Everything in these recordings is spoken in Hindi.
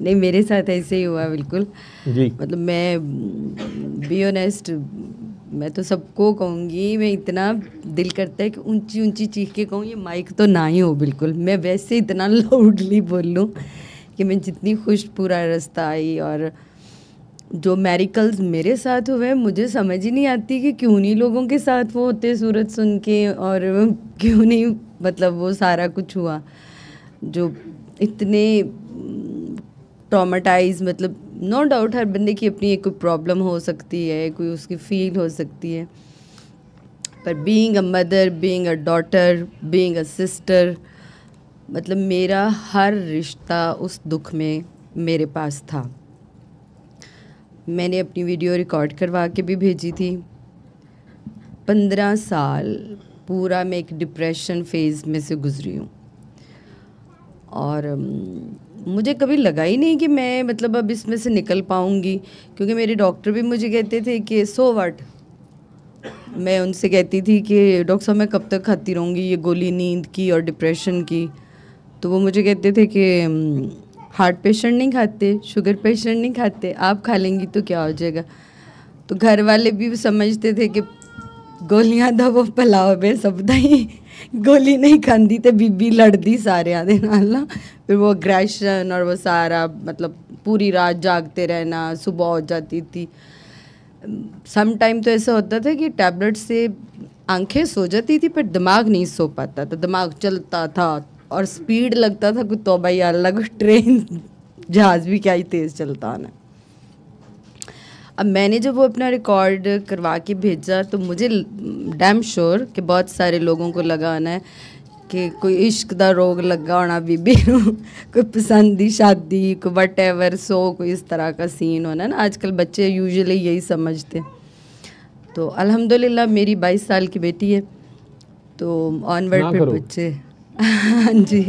नहीं, मेरे साथ ऐसे ही हुआ बिल्कुल जी। मतलब मैं बी ऑनेस्ट, मैं तो सबको कहूँगी, मैं इतना दिल करता है कि ऊंची ऊंची चीख के कहूँ ये माइक तो ना ही हो बिल्कुल, मैं वैसे इतना लाउडली बोल लूँ कि मैं जितनी खुश पूरा रास्ता आई। और जो मेरिकल्स मेरे साथ हुए मुझे समझ ही नहीं आती कि क्यों नहीं लोगों के साथ वो होते सूरत सुन के, और क्यों नहीं मतलब वो सारा कुछ हुआ जो इतने ट्रॉमेटाइज, मतलब नो डाउट हर बंदे की अपनी एक कोई प्रॉब्लम हो सकती है, कोई उसकी फील हो सकती है, पर being a mother, being a daughter, being a sister, मतलब मेरा हर रिश्ता उस दुख में मेरे पास था। मैंने अपनी वीडियो रिकॉर्ड करवा के भी भेजी थी। 15 साल पूरा मैं एक डिप्रेशन फेज़ में से गुजरी हूँ, और मुझे कभी लगा ही नहीं कि मैं मतलब अब इसमें से निकल पाऊँगी, क्योंकि मेरे डॉक्टर भी मुझे कहते थे कि सो व्हाट। मैं उनसे कहती थी कि डॉक्टर साहब मैं कब तक खाती रहूँगी ये गोली नींद की और डिप्रेशन की। तो वो मुझे कहते थे कि हार्ट पेशेंट नहीं खाते, शुगर पेशेंट नहीं खाते, आप खा लेंगी तो क्या हो जाएगा। तो घर वाले भी समझते थे कि गोलियां दवो पलाओ बे सब दई, गोली नहीं खाती तो बीबी लड़दी सारे दे नाल ना। फिर वो अग्रेशन और वो सारा मतलब पूरी रात जागते रहना, सुबह हो जाती थी। सम टाइम तो ऐसा होता था कि टैबलेट से आंखें सो जाती थी पर दिमाग नहीं सो पाता था, दिमाग चलता था और स्पीड लगता था कि तौबा या अल्लाह, को ट्रेन जहाज़ भी क्या ही तेज़ चलता है ना। अब मैंने जब वो अपना रिकॉर्ड करवा के भेजा तो मुझे डैम श्योर कि बहुत सारे लोगों को लगा होना है कि कोई इश्क दा रोग लगा होना बीबी नू, कोई पसंद दी शादी, कोई वट एवर सो, कोई इस तरह का सीन होना ना। आजकल बच्चे यूजुअली यही समझते। तो अल्हम्दुलिल्लाह मेरी 22 साल की बेटी है, तो ऑनवर्ड पे बच्चे। हाँ जी।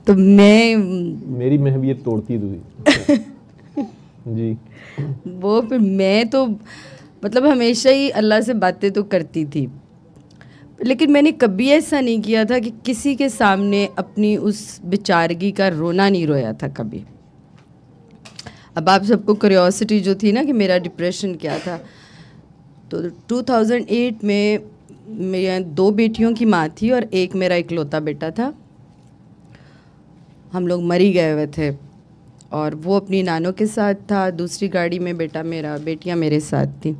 तो मेरी महवियत तोड़ती थी जी। वो फिर मैं तो मतलब हमेशा ही अल्लाह से बातें तो करती थी, लेकिन मैंने कभी ऐसा नहीं किया था कि किसी के सामने अपनी उस बेचारगी का रोना नहीं रोया था कभी। अब आप सबको क्यूरियोसिटी जो थी ना कि मेरा डिप्रेशन क्या था, तो 2008 में मेरी 2 बेटियों की माँ थी और एक मेरा इकलौता बेटा था। हम लोग मरी गए हुए थे और वो अपनी नानों के साथ था, दूसरी गाड़ी में बेटियाँ मेरे साथ थी।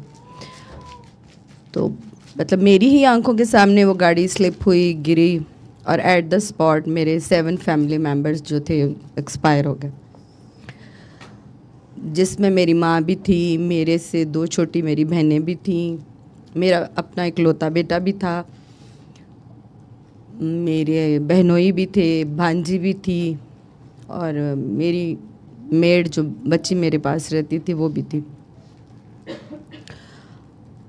तो मतलब मेरी ही आंखों के सामने वो गाड़ी स्लिप हुई, गिरी, और एट द स्पॉट मेरे 7 फैमिली मेम्बर्स जो थे एक्सपायर हो गए, जिसमें मेरी माँ भी थी, मेरे से 2 छोटी मेरी बहनें भी थीं, मेरा अपना इकलौता बेटा भी था, मेरे बहनोई भी थे, भांजी भी थी, और मेरी मेड जो बच्ची मेरे पास रहती थी वो भी थी।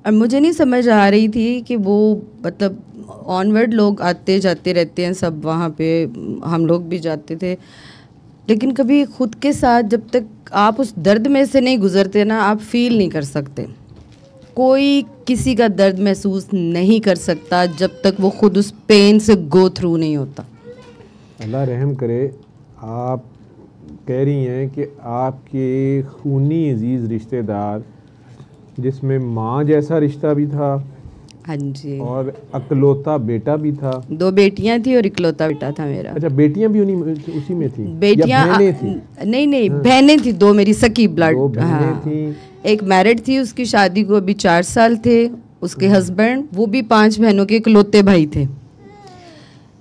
और मुझे नहीं समझ आ रही थी कि वो मतलब ऑनवर्ड लोग आते जाते रहते हैं सब वहाँ पे, हम लोग भी जाते थे, लेकिन कभी खुद के साथ जब तक आप उस दर्द में से नहीं गुजरते ना, आप फील नहीं कर सकते। कोई किसी का दर्द महसूस नहीं कर सकता जब तक वो खुद उस पेन से गो थ्रू नहीं होता। अल्लाह रहम करे। आप कह रही हैं कि आपके खूनी अजीज़ रिश्तेदार जिसमें माँ जैसा रिश्ता भी था, हाँ जी, और अकलौता बेटा भी था। 2 बेटियां थी और इकलौता बेटा था मेरा। अच्छा, बेटियां भी उसी में थी? बेटियां या बहनें थी? नहीं हाँ। बहनें थी 2 मेरी सकी ब्लड। 2 बहनें हाँ, थी। एक मैरिड थी, उसकी शादी को अभी 4 साल थे, उसके हस्बैंड, वो भी 5 बहनों के इकलौते भाई थे।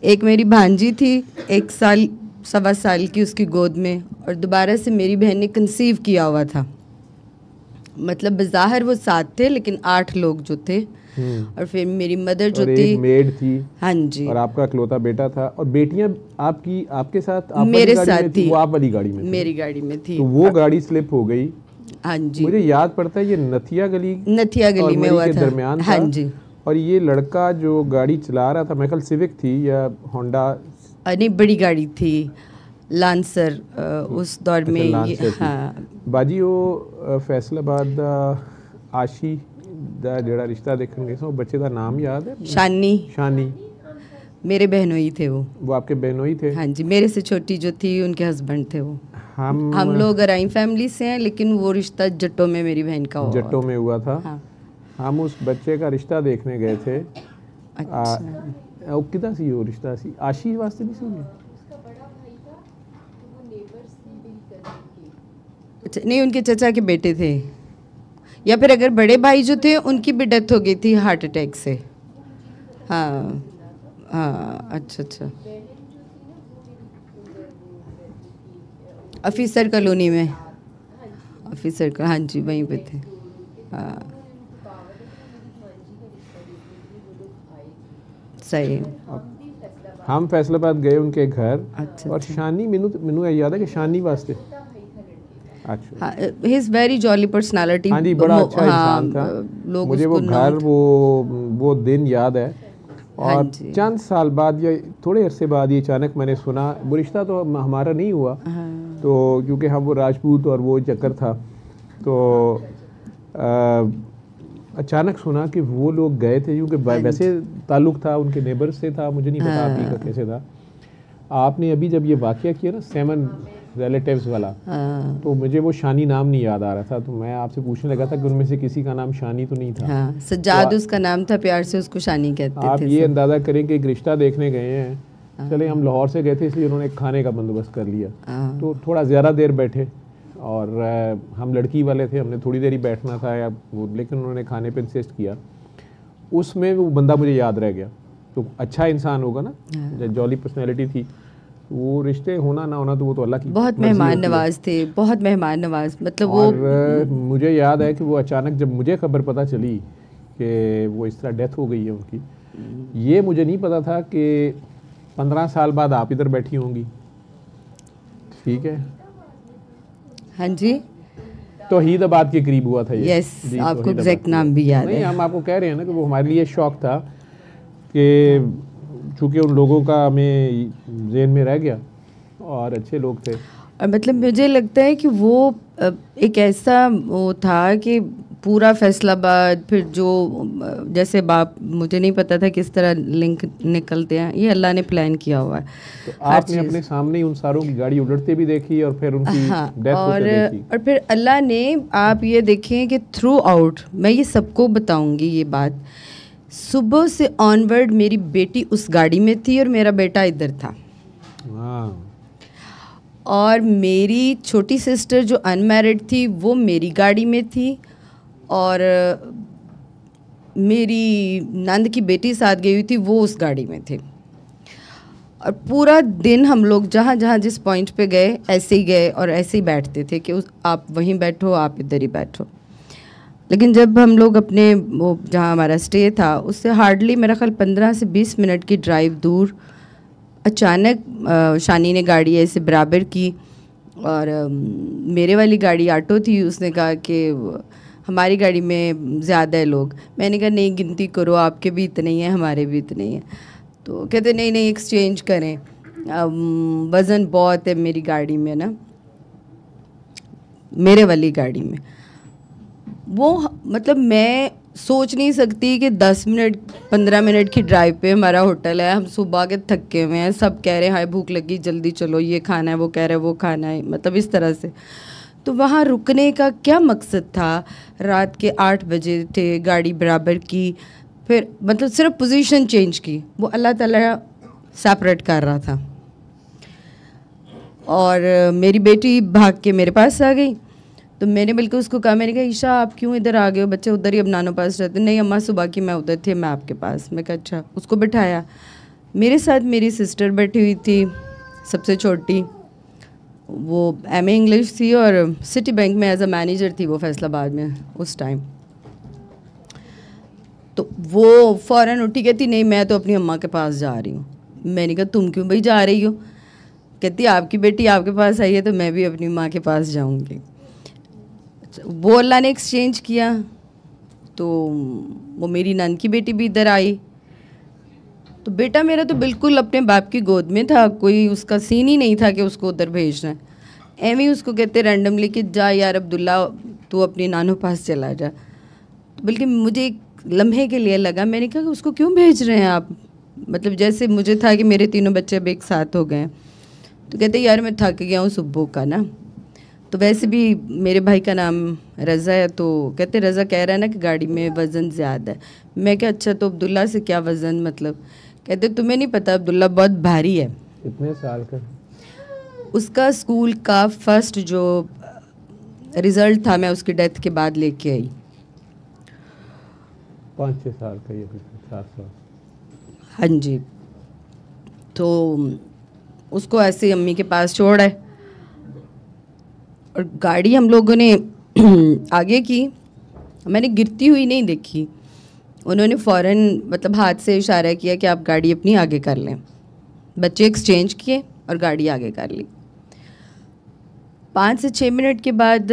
एक मेरी भांजी थी 1 साल 1.25 साल की उसकी गोद में, और दोबारा से मेरी बहन ने कंसीव किया हुआ था। मतलब बज़ाहिर वो 7 थे लेकिन 8 लोग जो थे। और फिर मेरी मदर जो और थी, एक मेड थी। हाँ जी, और आपका इकलौता बेटा था। और बेटियां आपकी आपके साथ आप मेरे वाली गाड़ी साथ में थी, वो आप वाली गाड़ी में थी? मेरी गाड़ी में थी। तो वो गाड़ी स्लिप हो गई। हाँ जी, मुझे याद पड़ता है ये नथिया गली में हुआ के था, दरमियान हाँ था। जी। और ये लड़का जो गाड़ी चला रहा था, मेरे ख्याल सिविक थी या होंडा, नहीं बड़ी गाड़ी थी, लांसर, उस दौर में ये, लांसर थी। हाँ। बाजी वो फैसलाबाद दा आशी दा जेड़ा रिश्ता देखन गए सो बच्चे दा नाम याद है? शानी। शानी। मेरे बहनोई थे वो आपके बहनोई थे? हाँ जी, मेरे से छोटी जो थी उनके हस्बैंड थे वो। हम लोग गराई फैमिली से हैं, लेकिन वो रिश्ता जट्टों में मेरी बहन का हुआ जट्टों में हुआ था। हाँ। हम उस बच्चे का रिश्ता देखने गए थे। अच्छा। कितना सी वो रिश्ता सी आशी वास्ते नहीं सी? अच्छा, नहीं, उनके चचा के बेटे थे, या फिर अगर बड़े भाई जो थे उनकी भी डेथ हो गई थी हार्ट अटैक से। हाँ हाँ, अच्छा अच्छा। ऑफिसर कॉलोनी में, ऑफिसर का, हाँ जी, वहीं पे थे। हाँ सही। हम फैसलाबाद गए उनके घर। अच्छा, और शानी मैनू याद है कि शानी वास्ते अच्छा, he is very jolly personality. हाँ जी, बड़ा अच्छा इंसान था। मुझे वो घर वो दिन याद है। और चंद साल बाद या थोड़े अरसे बाद ये अचानक मैंने सुना, वो रिश्ता तो हमारा नहीं हुआ, तो क्योंकि हम वो राजपूत और वो चक्कर था, तो अचानक सुना कि वो लोग गए थे, क्योंकि वैसे ताल्लुक़ था उनके नेबर से था, मुझे नहीं पता आप ही का कैसे था। आपने अभी जब ये वाक़या किया ना 7 रिलेटिव्स वाला, तो मुझे वो शानी नाम नहीं याद आ रहा था, तो मैं आपसे पूछने लगा था कि उनमें से किसी का नाम शानी तो नहीं था। हाँ, सज्जाद उसका नाम था, प्यार से उसको शानी कहते थे। आप ये अंदाज़ा करें कि एक रिश्ता देखने गए हैं। चले हम लाहौर से गए थे, इसलिए उन्होंने खाने का बंदोबस्त कर लिया, तो थोड़ा ज़्यादा देर बैठे, और हम लड़की वाले थे, हमने थोड़ी देर ही बैठना था या वो, लेकिन उन्होंने खाने पे इंसिस्ट किया। उसमें वो बंदा मुझे याद रह गया। तो अच्छा इंसान होगा ना, जॉली पर्सनैलिटी थी। वो रिश्ते होना ना होना तो वो तो अल्लाह की। बहुत मेहमान नवाज थे, बहुत मेहमान नवाज, मतलब और वो मुझे याद है कि वो अचानक जब मुझे खबर पता चली कि वो इस तरह डेथ हो गई है उनकी, ये मुझे नहीं पता था कि 15 साल बाद आप इधर बैठी होंगी। ठीक है, हाँ जी, तौहीदाबाद के करीब हुआ था ये। यस, आपको एग्जैक्ट नाम भी याद है? नहीं, हम आपको कह रहे हैं ना कि वो हमारे लिए शौक था कि चूँकि उन लोगों का हमें ज़हन में रह गया और अच्छे लोग थे। और मतलब मुझे लगता है कि वो एक ऐसा वो था कि पूरा फैसलाबाद, फिर जो जैसे बाप, मुझे नहीं पता था किस तरह लिंक निकलते हैं, ये अल्लाह ने प्लान किया हुआ है। तो आपने अपने सामने ही उन सारों की गाड़ी उलटते भी देखी और फिर उनकी डेथ होते देखी। और फिर अल्लाह ने, आप ये देखें कि थ्रू आउट, मैं ये सबको बताऊंगी ये बात, सुबह से ऑनवर्ड मेरी बेटी उस गाड़ी में थी और मेरा बेटा इधर था। और मेरी छोटी सिस्टर जो अनमैरिड थी वो मेरी गाड़ी में थी, और मेरी नंद की बेटी साथ गई हुई थी, वो उस गाड़ी में थे। और पूरा दिन हम लोग जहाँ जहाँ जिस पॉइंट पे गए ऐसे ही गए और ऐसे ही बैठते थे कि आप वहीं बैठो, आप इधर ही बैठो। लेकिन जब हम लोग अपने वो जहाँ हमारा स्टे था उससे हार्डली मेरा ख्याल 15 से 20 मिनट की ड्राइव दूर अचानक शानी ने गाड़ी ऐसे बराबर की, और मेरे वाली गाड़ी ऑटो थी, उसने कहा कि हमारी गाड़ी में ज़्यादा है लोग। मैंने कहा नहीं, गिनती करो, आपके भी इतने ही हैं, हमारे भी इतने ही हैं। तो कहते नहीं नहीं, एक्सचेंज करें, वज़न बहुत है मेरी गाड़ी में ना, मेरे वाली गाड़ी में। वो मतलब मैं सोच नहीं सकती कि 10 मिनट 15 मिनट की ड्राइव पे हमारा होटल है, हम सुबह के थके हुए हैं, सब कह रहे हैं हाय भूख लगी, जल्दी चलो, ये खाना है, वो कह रहे हैं वो खाना है, मतलब इस तरह से। तो वहाँ रुकने का क्या मकसद था? रात के 8 बजे थे, गाड़ी बराबर की, फिर मतलब सिर्फ पोजीशन चेंज की, वो अल्लाह ताला सेपरेट कर रहा था। और मेरी बेटी भाग के मेरे पास आ गई, तो मैंने बल्कि उसको कहा, मैंने कहा ईशा आप क्यों इधर आ गए हो, बच्चे उधर ही अब नानो पास रहते। नहीं अम्मा, सुबह की मैं उधर थी, मैं आपके पास। मैं कहा अच्छा। उसको बिठाया, मेरे साथ मेरी सिस्टर बैठी हुई थी, सबसे छोटी, वो एमए इंग्लिश थी और सिटी बैंक में एज अ मैनेजर थी वो फैसलाबाद में उस टाइम। तो वो फ़ौरन उठी, कहती नहीं मैं तो अपनी अम्मा के पास जा रही हूँ। मैंने कहा तुम क्यों भाई जा रही हो? कहती आपकी बेटी आपके पास आई है तो मैं भी अपनी माँ के पास जाऊँगी। वो अल्लाह ने एक्सचेंज किया, तो वो मेरी नंद की बेटी भी इधर आई। तो बेटा मेरा तो बिल्कुल अपने बाप की गोद में था, कोई उसका सीन ही नहीं था कि उसको उधर भेजना है। एम ही उसको कहते रैंडमली कि जा यार अब्दुल्ला, तू अपनी नानो पास चला जा। तो बल्कि मुझे एक लम्हे के लिए लगा, मैंने कहा कि उसको क्यों भेज रहे हैं आप? मतलब जैसे मुझे था कि मेरे तीनों बच्चे अब एक साथ हो गए, तो कहते यार मैं थक गया हूँ सुब्बू का ना। तो वैसे भी मेरे भाई का नाम रज़ा है, तो कहते रज़ा कह रहा है ना कि गाड़ी में वज़न ज़्यादा है। मैं क्या अच्छा तो अब्दुल्ला से क्या वज़न, मतलब कहते तुम्हें नहीं पता अब्दुल्ला बहुत भारी है। कितने साल का? उसका स्कूल का फर्स्ट जो रिज़ल्ट था मैं उसकी डेथ के बाद लेके आई। 5-6 साल का, ये 7 साल। हाँ जी। तो उसको ऐसे अम्मी के पास छोड़ा है और गाड़ी हम लोगों ने आगे की, मैंने गिरती हुई नहीं देखी। उन्होंने फ़ौरन मतलब हाथ से इशारा किया कि आप गाड़ी अपनी आगे कर लें। बच्चे एक्सचेंज किए और गाड़ी आगे कर ली। 5 से 6 मिनट के बाद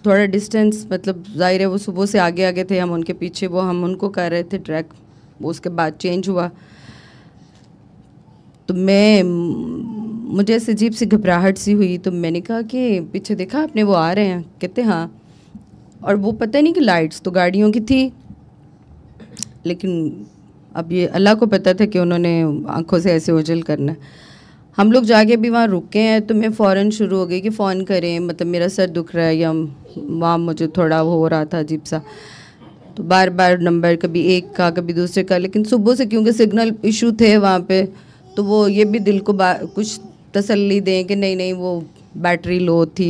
थोड़ा डिस्टेंस, मतलब जाहिर है वो सुबह से आगे आगे थे, हम उनके पीछे, वो हम उनको कर रहे थे ट्रैक। वो उसके बाद चेंज हुआ तो मुझे ऐसे अजीब सी घबराहट सी हुई। तो मैंने कहा कि पीछे देखा आपने, वो आ रहे हैं? कहते हाँ। और वो पता नहीं कि लाइट्स तो गाड़ियों की थी, लेकिन अब ये अल्लाह को पता था कि उन्होंने आंखों से ऐसे ओझल करना है। हम लोग जाके भी वहाँ रुके हैं तो मैं फ़ौरन शुरू हो गई कि फ़ोन करें, मतलब मेरा सर दुख रहा है या वहाँ मुझे थोड़ा हो रहा था अजीब सा। तो बार बार नंबर कभी एक का कभी दूसरे का, लेकिन सुबह से क्योंकि सिग्नल इशू थे वहाँ पे, तो वो ये भी दिल को कुछ तसल्ली दें कि नहीं नहीं वो बैटरी लो थी,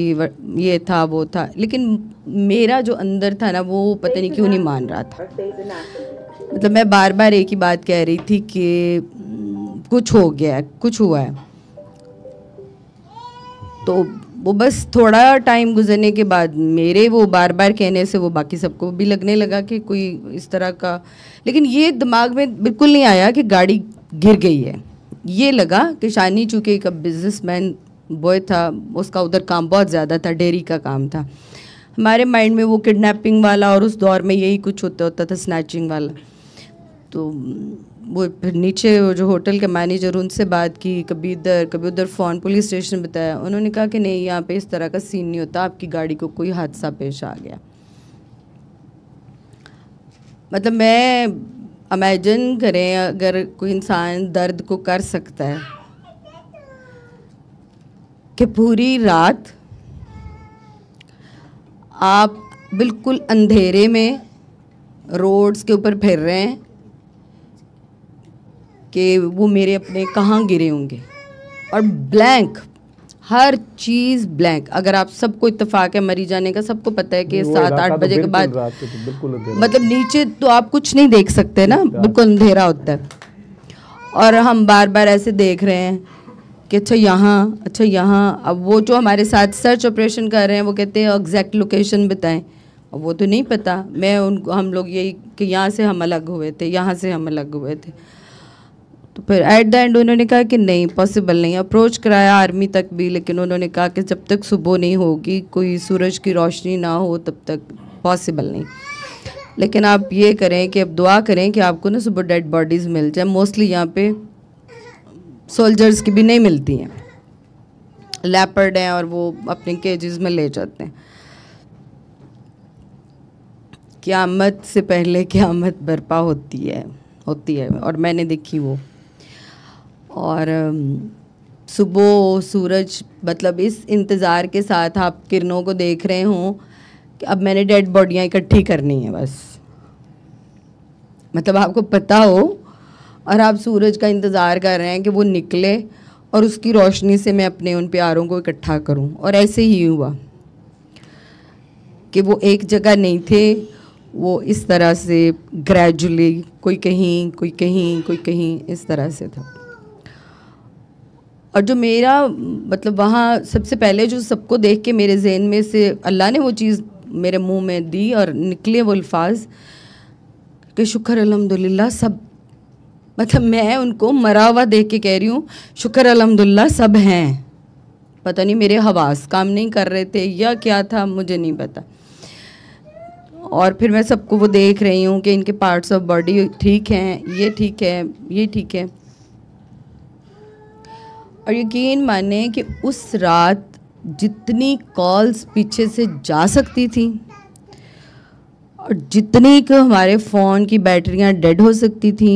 ये था वो था, लेकिन मेरा जो अंदर था ना वो पता नहीं क्यों नहीं मान रहा था। मतलब मैं बार बार एक ही बात कह रही थी कि कुछ हो गया है, कुछ हुआ है। तो वो बस थोड़ा टाइम गुजरने के बाद मेरे वो बार बार कहने से वो बाकी सबको भी लगने लगा कि कोई इस तरह का, लेकिन ये दिमाग में बिल्कुल नहीं आया कि गाड़ी गिर गई है। ये लगा कि शानी चूँकि एक बिजनेसमैन बॉय था, उसका उधर काम बहुत ज़्यादा था, डेयरी का काम था। हमारे माइंड में वो किडनैपिंग वाला और उस दौर में यही कुछ होता था, स्नैचिंग वाला। तो वो फिर नीचे जो होटल के मैनेजर, उनसे बात की, कभी इधर कभी उधर, फ़ोन पुलिस स्टेशन बताया। उन्होंने कहा कि नहीं यहाँ पे इस तरह का सीन नहीं होता, आपकी गाड़ी को कोई हादसा पेश आ गया। मतलब मैं इमेजिन करें अगर कोई इंसान दर्द को कर सकता है कि पूरी रात आप बिल्कुल अंधेरे में रोड्स के ऊपर फिर रहे हैं कि वो मेरे अपने कहाँ गिरे होंगे, और ब्लैंक, हर चीज़ ब्लैंक। अगर आप सबको इत्तेफाक है मरी जाने का, सबको पता है कि 7-8 बजे के बाद मतलब नीचे तो आप कुछ नहीं देख सकते ना, बिल्कुल अंधेरा होता है। और हम बार बार ऐसे देख रहे हैं कि अच्छा यहाँ, अच्छा यहाँ। अब वो जो हमारे साथ सर्च ऑपरेशन कर रहे हैं वो कहते हैं एग्जैक्ट लोकेशन बताएं, और वो तो नहीं पता। हम लोग यही कि यहाँ से हम अलग हुए थे, यहाँ से हम अलग हुए थे। तो फिर एट द एंड उन्होंने कहा कि नहीं, पॉसिबल नहीं। अप्रोच कराया आर्मी तक भी, लेकिन उन्होंने कहा कि जब तक सुबह नहीं होगी, कोई सूरज की रोशनी ना हो, तब तक पॉसिबल नहीं। लेकिन आप ये करें कि अब दुआ करें कि आपको ना सुबह डेड बॉडीज़ मिल जाए। मोस्टली यहाँ पे सोल्जर्स की भी नहीं मिलती हैं, लेपर्ड हैं और वो अपने केजेस में ले जाते हैं। क़यामत से पहले क़यामत बर्पा होती है और मैंने देखी वो। और सुबह सूरज, मतलब इस इंतज़ार के साथ आप किरणों को देख रहे हों कि अब मैंने डेड बॉडियाँ इकट्ठी करनी है बस। मतलब आपको पता हो और आप सूरज का इंतज़ार कर रहे हैं कि वो निकले और उसकी रोशनी से मैं अपने उन प्यारों को इकट्ठा करूं। और ऐसे ही हुआ कि वो एक जगह नहीं थे, वो इस तरह से ग्रेजुअली कोई कहीं कोई कहीं कोई कहीं इस तरह से था। और जो मेरा मतलब वहाँ सबसे पहले जो सबको देख के मेरे जहन में से अल्लाह ने वो चीज़ मेरे मुंह में दी और निकले वो अल्फाज कि शुक्र अल्हम्दुलिल्लाह सब, मतलब मैं उनको मरा हुआ देख के कह रही हूँ शुक्र अल्हम्दुलिल्लाह सब हैं। पता नहीं मेरे हवास काम नहीं कर रहे थे या क्या था, मुझे नहीं पता। और फिर मैं सबको वो देख रही हूँ कि इनके पार्ट्स ऑफ बॉडी ठीक हैं, ये ठीक है, ये ठीक है। और यकीन माने कि उस रात जितनी कॉल्स पीछे से जा सकती थी और जितनी को हमारे फ़ोन की बैटरियां डेड हो सकती थी,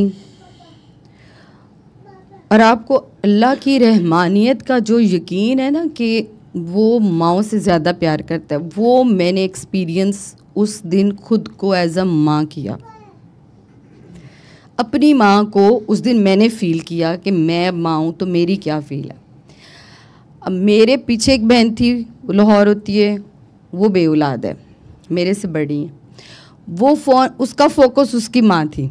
और आपको अल्लाह की रहमानियत का जो यकीन है ना कि वो माँओं से ज़्यादा प्यार करता है, वो मैंने एक्सपीरियंस उस दिन खुद को एज अ माँ किया। अपनी माँ को उस दिन मैंने फ़ील किया कि मैं माँ हूँ तो मेरी क्या फ़ील है। अब मेरे पीछे एक बहन थी, वो लाहौर होती है, वो बेऔलाद है, मेरे से बड़ी है। वो फ़ोन, उसका फोकस उसकी माँ थी।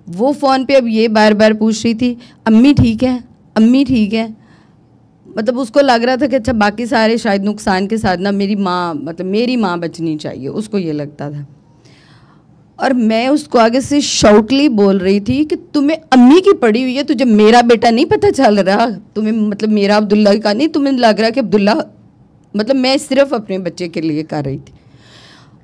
वो फ़ोन पे अब ये बार बार पूछ रही थी, अम्मी ठीक है, अम्मी ठीक है। मतलब उसको लग रहा था कि अच्छा बाकी सारे शायद नुकसान के साथ ना मेरी माँ, मतलब मेरी माँ बचनी चाहिए, उसको ये लगता था। और मैं उसको आगे से शाउटली बोल रही थी कि तुम्हें अम्मी की पड़ी हुई है, तुझे मेरा बेटा नहीं पता चल रहा, तुम्हें मतलब मेरा अब्दुल्ला का नहीं, तुम्हें लग रहा कि अब्दुल्ला, मतलब मैं सिर्फ अपने बच्चे के लिए कर रही थी।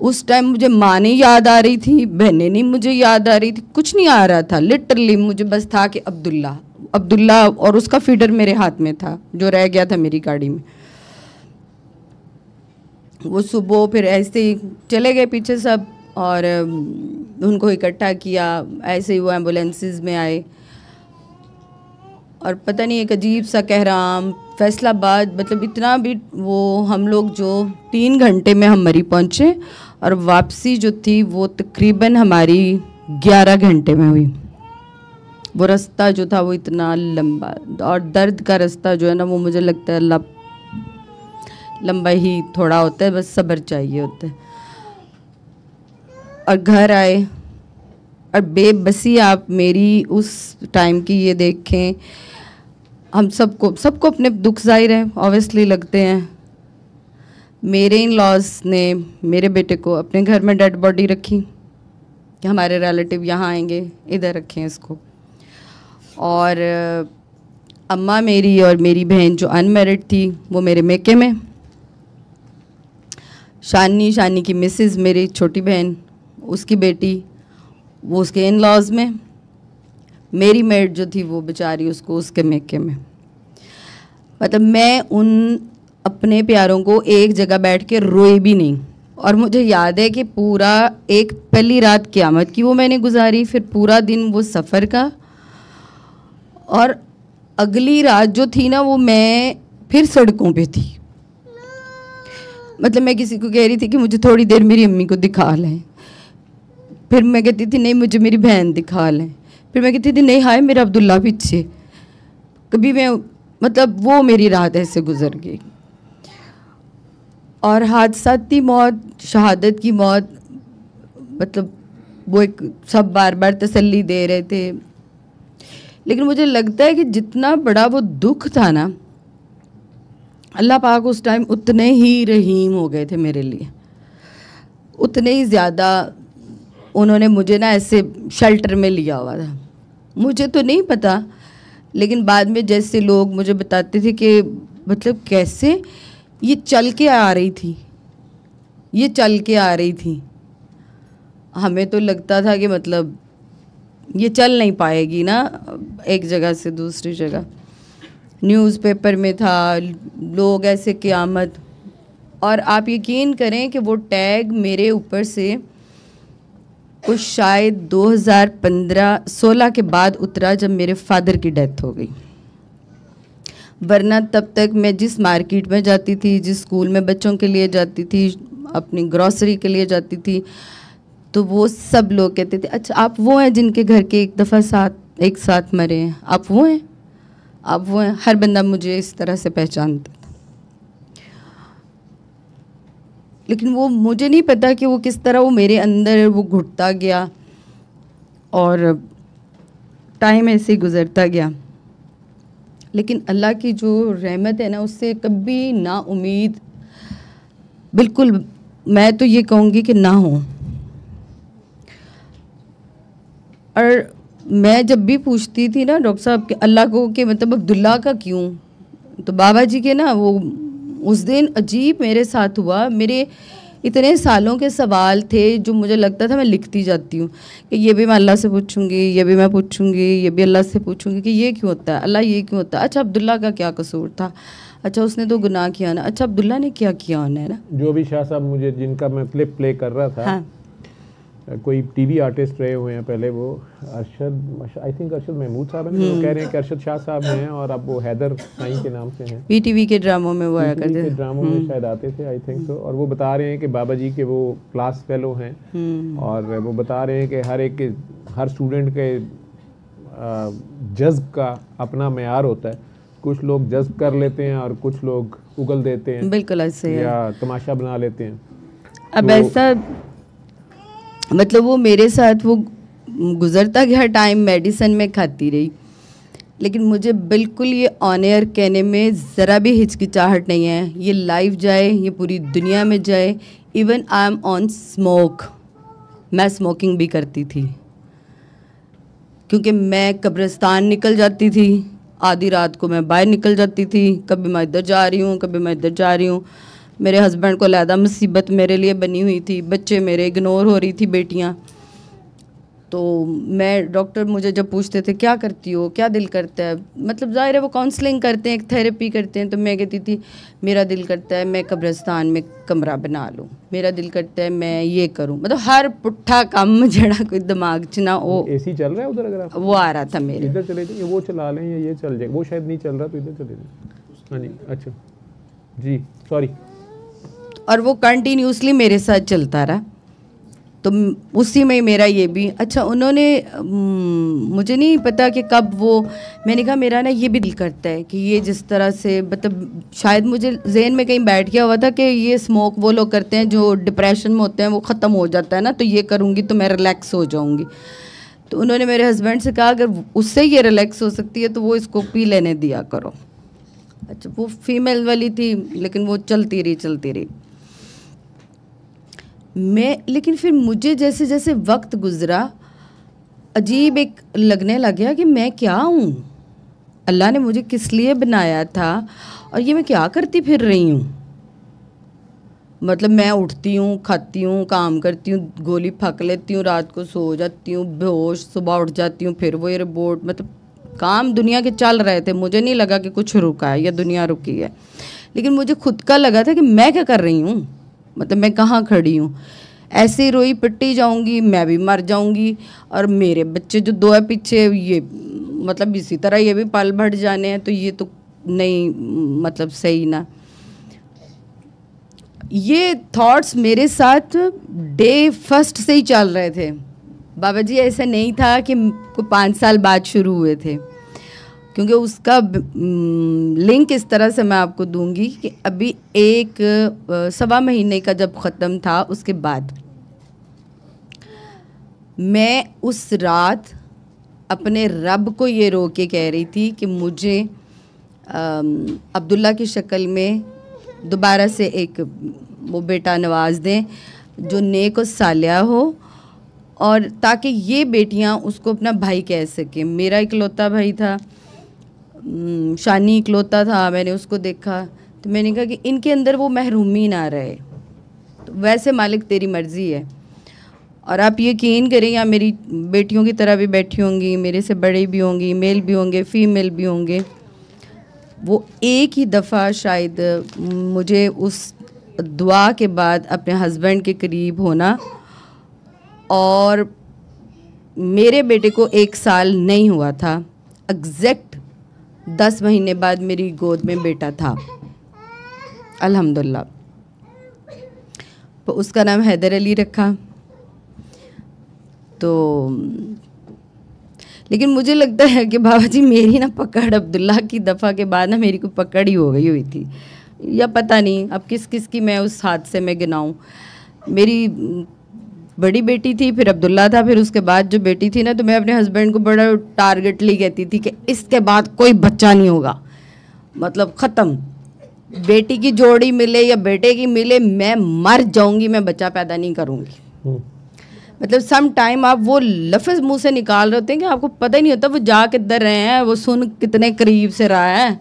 उस टाइम मुझे माँ नहीं याद आ रही थी, बहनें नहीं मुझे याद आ रही थी, कुछ नहीं आ रहा था। लिटरली मुझे बस था कि अब्दुल्ला अब्दुल्ला, और उसका फीडर मेरे हाथ में था जो रह गया था मेरी गाड़ी में। वो सुबह फिर ऐसे ही चले गए पीछे सब, और उनको इकट्ठा किया, ऐसे ही वो एम्बुलेंसेस में आए। और पता नहीं एक अजीब सा कहराम, फैसलाबाद, मतलब इतना भी वो, हम लोग जो 3 घंटे में हम मरी पहुँचे, और वापसी जो थी वो तकरीबन हमारी 11 घंटे में हुई। वो रास्ता जो था वो इतना लंबा, और दर्द का रास्ता जो है ना वो मुझे लगता है लंबा ही थोड़ा होता है, बस सब्र चाहिए होता है। और घर आए, और बेबसी आप मेरी उस टाइम की ये देखें, हम सबको अपने दुख जाहिर है ऑब्वियसली लगते हैं। मेरे इन लॉज ने मेरे बेटे को अपने घर में डेड बॉडी रखी कि हमारे रिलेटिव यहाँ आएंगे, इधर रखें इसको। और अम्मा मेरी और मेरी बहन जो अनमैरिड थी वो मेरे मेके में, शानी की मिसेस मेरी छोटी बहन, उसकी बेटी वो उसके इन लॉज में, मेरी मेड जो थी वो बेचारी उसको उसके मेके में। मतलब मैं उन अपने प्यारों को एक जगह बैठ के रोई भी नहीं। और मुझे याद है कि पूरा एक पहली रात क़यामत की वो मैंने गुजारी, फिर पूरा दिन वो सफ़र का, और अगली रात जो थी ना वो मैं फिर सड़कों पे थी। मतलब मैं किसी को कह रही थी कि मुझे थोड़ी देर मेरी अम्मी को दिखा लें, फिर मैं कहती थी नहीं मुझे मेरी बहन दिखा लें, फिर मैं कहती थी नहीं हाय मेरा अब्दुल्ला पीछे। कभी मैं, मतलब वो मेरी रात ऐसे गुजर गई। और हादसाती मौत, शहादत की मौत, मतलब वो एक सब बार बार तसल्ली दे रहे थे, लेकिन मुझे लगता है कि जितना बड़ा वो दुख था ना, अल्लाह पाक उस टाइम उतने ही रहीम हो गए थे मेरे लिए, उतने ही ज़्यादा उन्होंने मुझे ना ऐसे शेल्टर में लिया हुआ था। मुझे तो नहीं पता, लेकिन बाद में जैसे लोग मुझे बताते थे कि मतलब कैसे ये चल के आ रही थी, ये चल के आ रही थी। हमें तो लगता था कि मतलब ये चल नहीं पाएगी ना एक जगह से दूसरी जगह। न्यूज़पेपर में था, लोग ऐसे क़यामत। और आप यकीन करें कि वो टैग मेरे ऊपर से कुछ शायद 2015-16 के बाद उतरा जब मेरे फादर की डेथ हो गई। वरना तब तक मैं जिस मार्केट में जाती थी, जिस स्कूल में बच्चों के लिए जाती थी, अपनी ग्रॉसरी के लिए जाती थी, तो वो सब लोग कहते थे अच्छा आप वो हैं जिनके घर के एक दफ़ा एक साथ मरे हैं, आप वो हैं, आप वो हैं। हर बंदा मुझे इस तरह से पहचानता था, लेकिन वो मुझे नहीं पता कि वो किस तरह वो मेरे अंदर वो घुटता गया, और टाइम ऐसे ही गुज़रता गया। लेकिन अल्लाह की जो रहमत है ना, उससे कभी ना उम्मीद, बिल्कुल मैं तो ये कहूँगी कि ना हो। और मैं जब भी पूछती थी ना डॉक्टर साहब के अल्लाह को कि मतलब अब्दुल्ला का क्यों, तो बाबा जी के ना वो उस दिन अजीब मेरे साथ हुआ। मेरे इतने सालों के सवाल थे जो मुझे लगता था मैं लिखती जाती हूँ कि ये भी मैं अल्लाह से पूछूंगी, ये भी मैं पूछूंगी, ये भी अल्लाह से पूछूंगी कि ये क्यों होता है अल्लाह, ये क्यों होता है। अच्छा अब्दुल्ला का क्या कसूर था, अच्छा उसने तो गुनाह किया ना, अच्छा अब्दुल्ला ने क्या किया होना है ना। जो भी शाह साहब मुझे जिनका मैं प्ले कर रहा था, हाँ। कोई टीवी आर्टिस्ट रहे हुए हैं पहले, वो अरशद, आई थिंक अरशद महमूद साहब हैं, वो कह रहे हैं कि अरशद शाह साहब हैं और अब वो हैदर साईं के नाम से हैं। पीटीवी के ड्रामों में वो आया करते थे, ड्रामों में शायद आते थे आई थिंक सो। और वो बता रहे हैं कि बाबा जी के वो क्लास फेलो हैं, और वो बता रहे हैं कि हर स्टूडेंट के जज्ब का अपना मेयार होता है। कुछ लोग जज्ब कर लेते हैं और कुछ लोग उगल देते हैं, बिल्कुल ऐसे या तमाशा बना लेते हैं। अब ऐसा मतलब वो मेरे साथ वो गुजरता गया टाइम, मेडिसिन में खाती रही, लेकिन मुझे बिल्कुल ये ऑन एयर कहने में ज़रा भी हिचकिचाहट नहीं है। ये लाइव जाए, ये पूरी दुनिया में जाए। Even I am on smoke, मैं स्मोकिंग भी करती थी, क्योंकि मैं कब्रिस्तान निकल जाती थी, आधी रात को मैं बाहर निकल जाती थी, कभी मैं इधर जा रही हूँ, कभी मैं इधर जा रही हूँ। मेरे हस्बैंड को अलहदा मुसीबत मेरे लिए बनी हुई थी, बच्चे मेरे इग्नोर हो रही थी, बेटियाँ। तो मैं, डॉक्टर मुझे जब पूछते थे क्या करती हो, क्या दिल करता है, मतलब ज़ाहिर है वो काउंसलिंग करते हैं, एक थेरेपी करते हैं, तो मैं कहती थी मेरा दिल करता है मैं कब्रिस्तान में कमरा बना लूँ, मेरा दिल करता है मैं ये करूँ, मतलब हर पुट्ठा काम जड़ा कोई दिमाग च ना हो। एसी चल रहा है उधर, अगर आप वो आ रहा था मेरे, इधर चले जाइए, वो चला लें या ये चल जाए, वो शायद नहीं चल रहा तो इधर चले जाए। हाँ जी, अच्छा जी, सॉरी। और वो कंटिन्यूसली मेरे साथ चलता रहा, तो उसी में मेरा ये भी अच्छा। उन्होंने मुझे नहीं पता कि कब वो, मैंने कहा मेरा ना ये भी दिल करता है कि ये जिस तरह से, मतलब शायद मुझे ज़हन में कहीं बैठ गया हुआ था कि ये स्मोक वो लोग करते हैं जो डिप्रेशन में होते हैं, वो ख़त्म हो जाता है ना, तो ये करूँगी तो मैं रिलैक्स हो जाऊँगी। तो उन्होंने मेरे हस्बैंड से कहा अगर उससे ये रिलैक्स हो सकती है तो वो इसको पी लेने दिया करो। अच्छा, वो फीमेल वाली थी, लेकिन वो चलती रही। लेकिन फिर मुझे जैसे जैसे वक्त गुजरा, अजीब एक लगने लग गया कि मैं क्या हूँ, अल्लाह ने मुझे किस लिए बनाया था और ये मैं क्या करती फिर रही हूँ। मतलब मैं उठती हूँ, खाती हूँ, काम करती हूँ, गोली फक लेती हूँ, रात को सो जाती हूँ बेहोश, सुबह उठ जाती हूँ, फिर वो रिपोर्ट, मतलब काम दुनिया के चल रहे थे। मुझे नहीं लगा कि कुछ रुका है या दुनिया रुकी है, लेकिन मुझे खुद का लगा था कि मैं क्या कर रही हूँ, मतलब मैं कहाँ खड़ी हूँ। ऐसे रोई पिट्टी जाऊंगी, मैं भी मर जाऊंगी, और मेरे बच्चे जो दो है पीछे, ये मतलब इसी तरह ये भी पल बढ़ जाने हैं, तो ये तो नहीं, मतलब सही ना। ये थॉट्स मेरे साथ डे फर्स्ट से ही चल रहे थे बाबा जी। ऐसा नहीं था कि 5 साल बाद शुरू हुए थे, क्योंकि उसका लिंक इस तरह से मैं आपको दूंगी कि अभी 1 सवा महीने का जब ख़त्म था, उसके बाद मैं उस रात अपने रब को ये रो के कह रही थी कि मुझे अब्दुल्ला की शक्ल में दोबारा से एक वो बेटा नवाज दें जो नेक और सालिया हो, और ताकि ये बेटियां उसको अपना भाई कह सकें। मेरा इकलौता भाई था, शानी इकलौता था, मैंने उसको देखा तो मैंने कहा कि इनके अंदर वो महरूमी ना रहे। तो वैसे मालिक तेरी मर्ज़ी है। और आप यकीन करें, यहाँ मेरी बेटियों की तरह भी बैठी होंगी, मेरे से बड़ी भी होंगी, मेल भी होंगे, फीमेल भी होंगे। वो एक ही दफ़ा शायद मुझे उस दुआ के बाद अपने हस्बैंड के करीब होना, और मेरे बेटे को 1 साल नहीं हुआ था, एग्जैक्ट 10 महीने बाद मेरी गोद में बेटा था अल्हम्दुलिल्लाह। तो उसका नाम हैदर अली रखा। तो लेकिन मुझे लगता है कि बाबा जी मेरी ना पकड़ अब्दुल्ला की दफ़ा के बाद ना मेरी को पकड़ ही हो गई हुई थी, या पता नहीं अब किस किस की मैं उस हादसे में गिनाऊं। मेरी बड़ी बेटी थी, फिर अब्दुल्ला था, फिर उसके बाद जो बेटी थी ना, तो मैं अपने हस्बैंड को बड़ा टारगेटली कहती थी कि इसके बाद कोई बच्चा नहीं होगा, मतलब ख़त्म। बेटी की जोड़ी मिले या बेटे की मिले, मैं मर जाऊंगी, मैं बच्चा पैदा नहीं करूंगी। मतलब सम टाइम आप वो लफ्ज़ मुंह से निकाल रहे होते हैं कि आपको पता ही नहीं होता वो जा किधर रहे हैं, वो सुन कितने करीब से रहा है।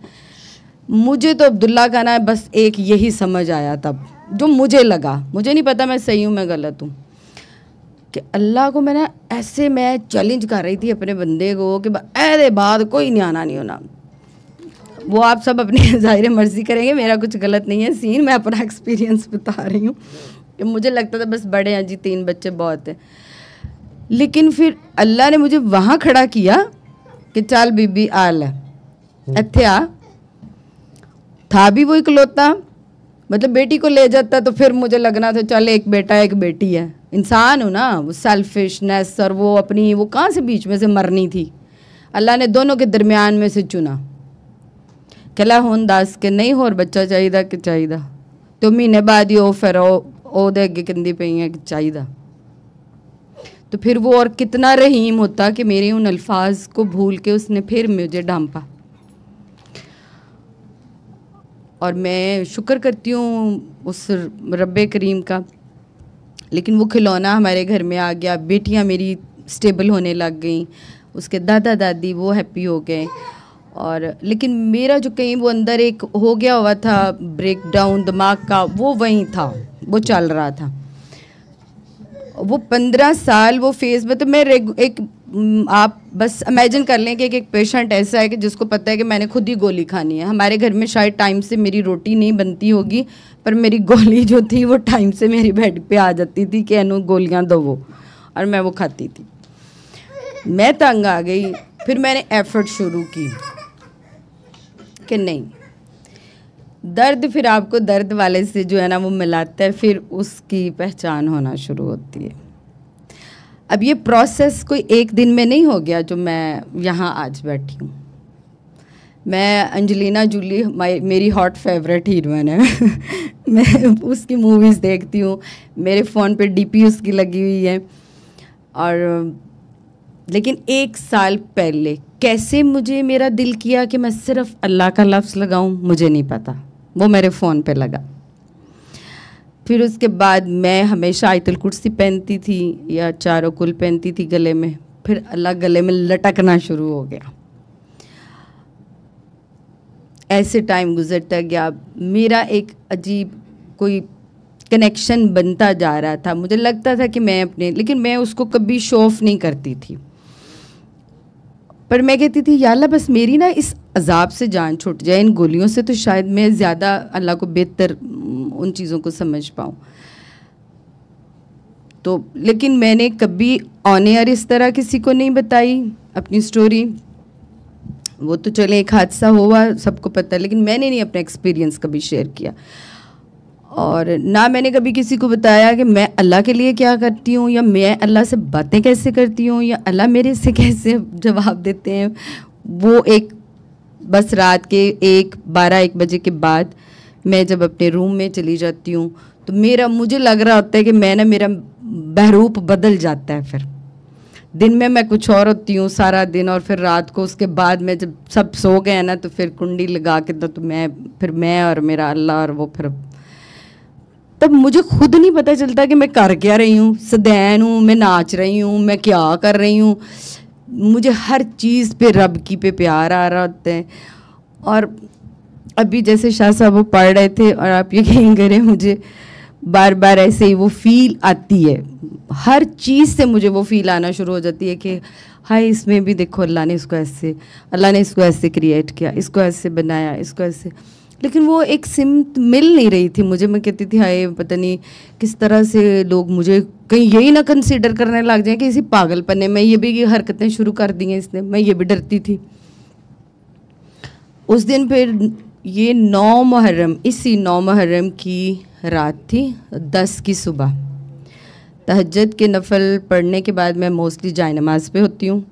मुझे तो अब्दुल्ला का ना बस एक यही समझ आया तब, जो मुझे लगा, मुझे नहीं पता मैं सही हूँ मैं गलत हूँ, कि अल्लाह को मैंने ऐसे, मैं चैलेंज कर रही थी अपने बंदे को कि ऐसे बाद कोई न्याना नहीं होना। वो आप सब अपनी ज़ाहिर मर्जी करेंगे, मेरा कुछ गलत नहीं है सीन, मैं अपना एक्सपीरियंस बता रही हूँ कि मुझे लगता था बस बड़े हैं जी, 3 बच्चे बहुत हैं। लेकिन फिर अल्लाह ने मुझे वहाँ खड़ा किया कि चल बीबी आ ले इत्थे आ। था भी वो इकलौता, मतलब बेटी को ले जाता तो फिर मुझे लगना था चल एक बेटा एक बेटी है, इंसान हूँ ना, वो सेल्फिशनेस और वो अपनी वो कहाँ से बीच में से मरनी थी। अल्लाह ने दोनों के दरमियान में से चुना। कहला हुन दस के नहीं होर बच्चा चाहिए कि चाहिए, तो महीने बाद ही फिर ओदे अगे कहती पई है कि चाहिए। तो फिर वो और कितना रहीम होता कि मेरे उन अल्फाज को भूल के उसने फिर मुझे ढांपा। और मैं शुक्र करती हूँ उस रब्बे करीम का। लेकिन वो खिलौना हमारे घर में आ गया, बेटियाँ मेरी स्टेबल होने लग गई, उसके दादा दादी वो हैप्पी हो गए। और लेकिन मेरा जो कहीं वो अंदर एक हो गया हुआ था ब्रेक डाउन दिमाग का, वो वहीं था, वो चल रहा था। वो 15 साल वो फेज़ में, तो मैं आप बस इमेजिन कर लें कि एक पेशेंट ऐसा है कि जिसको पता है कि मैंने खुद ही गोली खानी है। हमारे घर में शायद टाइम से मेरी रोटी नहीं बनती होगी, पर मेरी गोली जो थी वो टाइम से मेरी बेड पे आ जाती थी कि अनु गोलियां दो वो, और मैं वो खाती थी। मैं तंग आ गई। फिर मैंने एफर्ट शुरू की कि नहीं, दर्द फिर आपको दर्द वाले से जो है ना वो मिलाता है, फिर उसकी पहचान होना शुरू होती है। अब ये प्रोसेस कोई एक दिन में नहीं हो गया जो मैं यहाँ आज बैठी हूँ। मैं अंजलिना जूली मेरी हॉट फेवरेट हीरोइन है मैं उसकी मूवीज़ देखती हूँ, मेरे फ़ोन पे डीपी उसकी लगी हुई है। और लेकिन 1 साल पहले कैसे मुझे मेरा दिल किया कि मैं सिर्फ अल्लाह का लफ्ज़ लगाऊं, मुझे नहीं पता, वो मेरे फ़ोन पे लगा। फिर उसके बाद मैं हमेशा आयतुल कुर्सी पहनती थी या चारों कुल पहनती थी गले में, फिर अल्लाह गले में लटकना शुरू हो गया। ऐसे टाइम गुजरता गया, मेरा एक अजीब कोई कनेक्शन बनता जा रहा था। मुझे लगता था कि मैं अपने, लेकिन मैं उसको कभी शो ऑफ नहीं करती थी, पर मैं कहती थी या अल्लाह बस मेरी ना इस अजाब से जान छूट जाए, इन गोलियों से, तो शायद मैं ज़्यादा अल्लाह को बेहतर उन चीज़ों को समझ पाऊँ। तो लेकिन मैंने कभी ऑन एयर इस तरह किसी को नहीं बताई अपनी स्टोरी। वो तो चले एक हादसा हुआ सबको पता है, लेकिन मैंने नहीं अपना एक्सपीरियंस कभी शेयर किया। और ना मैंने कभी किसी को बताया कि मैं अल्लाह के लिए क्या करती हूँ, या मैं अल्लाह से बातें कैसे करती हूँ, या अल्लाह मेरे से कैसे जवाब देते हैं। वो एक बस रात के 1 बजे के बाद मैं जब अपने रूम में चली जाती हूँ तो मुझे लग रहा होता है कि मेरा बहरूप बदल जाता है। फिर दिन में मैं कुछ और होती हूँ सारा दिन, और फिर रात को उसके बाद में जब सब सो गए ना तो फिर कुंडी लगा के तो मैं और मेरा अल्लाह, और वो फिर तब मुझे खुद नहीं पता चलता कि मैं कर क्या रही हूँ, सदैन हूँ, मैं नाच रही हूँ, मैं क्या कर रही हूँ। मुझे हर चीज़ पे रब की पे प्यार आ रहा होता है। और अभी जैसे शाह साहब वो पढ़ रहे थे, और आप यकीन करें मुझे बार बार ऐसे ही वो फील आती है, हर चीज़ से मुझे वो फील आना शुरू हो जाती है कि हाय इसमें भी देखो अल्लाह ने इसको ऐसे क्रिएट किया, इसको ऐसे बनाया, इसको ऐसे। लेकिन वो एक सिमत मिल नहीं रही थी मुझे। मैं कहती थी हाय पता नहीं किस तरह से लोग मुझे कहीं यही ना कंसीडर करने लग जाए कि इसी पागलपने में ये भी हरकतें शुरू कर दी हैं इसने। मैं ये भी डरती थी। उस दिन फिर ये 9 मुहर्रम, इसी 9 मुहर्रम की रात थी, 10 की सुबह। तहज्जुद के नफल पढ़ने के बाद मैं मोस्टली जाए नमाज पे होती हूँ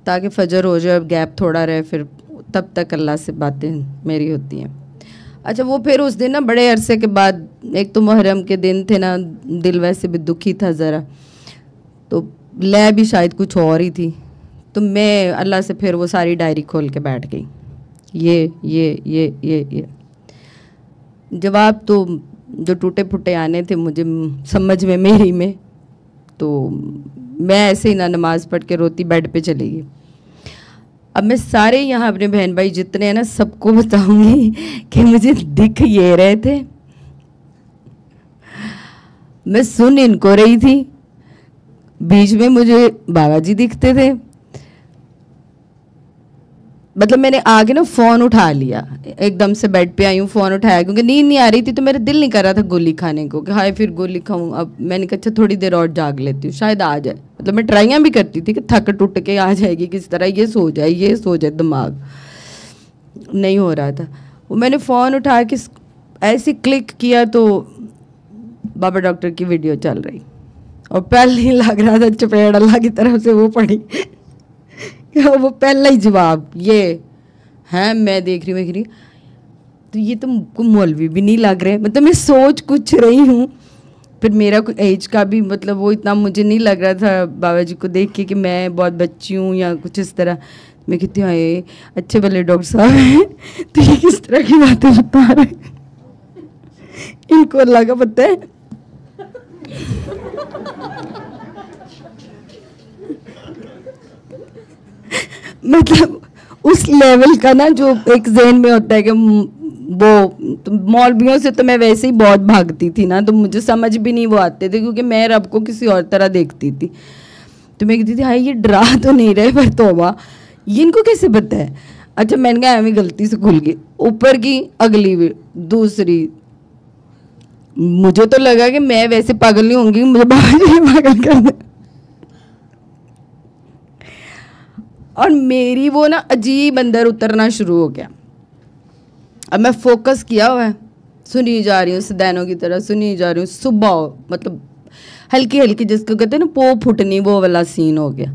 ताकि फजर हो जाए, गैप थोड़ा रहे, फिर तब तक अल्लाह से बातें मेरी होती हैं। अच्छा वो फिर उस दिन ना बड़े अरसे के बाद, एक तो मुहर्रम के दिन थे ना, दिल वैसे भी दुखी था ज़रा, तो ले भी शायद कुछ और ही थी। तो मैं अल्लाह से फिर वो सारी डायरी खोल के बैठ गई। ये जवाब तो जो टूटे फुटे आने थे मुझे समझ में, मेरी में, तो मैं ऐसे ही ना नमाज़ पढ़ के रोती बेड पे चली गई। अब मैं सारे यहाँ अपने बहन भाई जितने हैं ना सबको बताऊंगी कि मुझे दिख ये रहे थे, मैं सुन इनको रही थी, बीच में मुझे बाबा जी दिखते थे, मतलब मैंने आके ना फ़ोन उठा लिया, एकदम से बेड पे आई हूँ, फ़ोन उठाया क्योंकि नींद नहीं आ रही थी, तो मेरा दिल नहीं कर रहा था गोली खाने को कि हाय फिर गोली खाऊं। अब मैंने कहा अच्छा थोड़ी देर और जाग लेती हूँ, शायद आ जाए। मतलब मैं ट्राइयाँ भी करती थी कि थक टूट के आ जाएगी किस तरह, ये सो जाए ये सो जाए, दिमाग नहीं हो रहा था। वो मैंने फ़ोन उठा के ऐसे क्लिक किया तो बाबा डॉक्टर की वीडियो चल रही, और पहले ही लग रहा था चपेड़ अल्लाह की तरफ से वो पड़ी। वो पहला ही जवाब ये है, मैं देख रही तो ये तो मौलवी भी नहीं लग रहे, मतलब मैं सोच कुछ रही हूँ। फिर मेरा कोई एज का भी मतलब वो इतना मुझे नहीं लग रहा था बाबा जी को देख के कि मैं बहुत बच्ची हूँ या कुछ इस तरह। मैं कहती हूँ ये अच्छे भले डॉक्टर साहब हैं, तो ये किस तरह की बातें बता रहे, इनको अल्लाह का पता है। मतलब उस लेवल का ना जो एक ज़हन में होता है कि वो तो मौलवियों से तो मैं वैसे ही बहुत भागती थी ना, तो मुझे समझ भी नहीं वो आते थे क्योंकि मैं रब को किसी और तरह देखती थी। तो मैं कहती थी हाय ये डरा तो नहीं रहे, पर तौबा ये इनको कैसे पता है। अच्छा मैंने कहा हमें गलती से खुल गई ऊपर की अगली दूसरी। मुझे तो लगा कि मैं वैसे पागल नहीं होंगी, मुझे बाबा जी पागल कर दे। और मेरी वो ना अजीब अंदर उतरना शुरू हो गया। अब मैं फोकस किया हुआ है, सुनी जा रही हूँ सदैनों की तरह, सुनी जा रही हूँ। सुबह मतलब हल्की हल्की जिसको कहते हैं ना पो फुटनी, वो वाला सीन हो गया,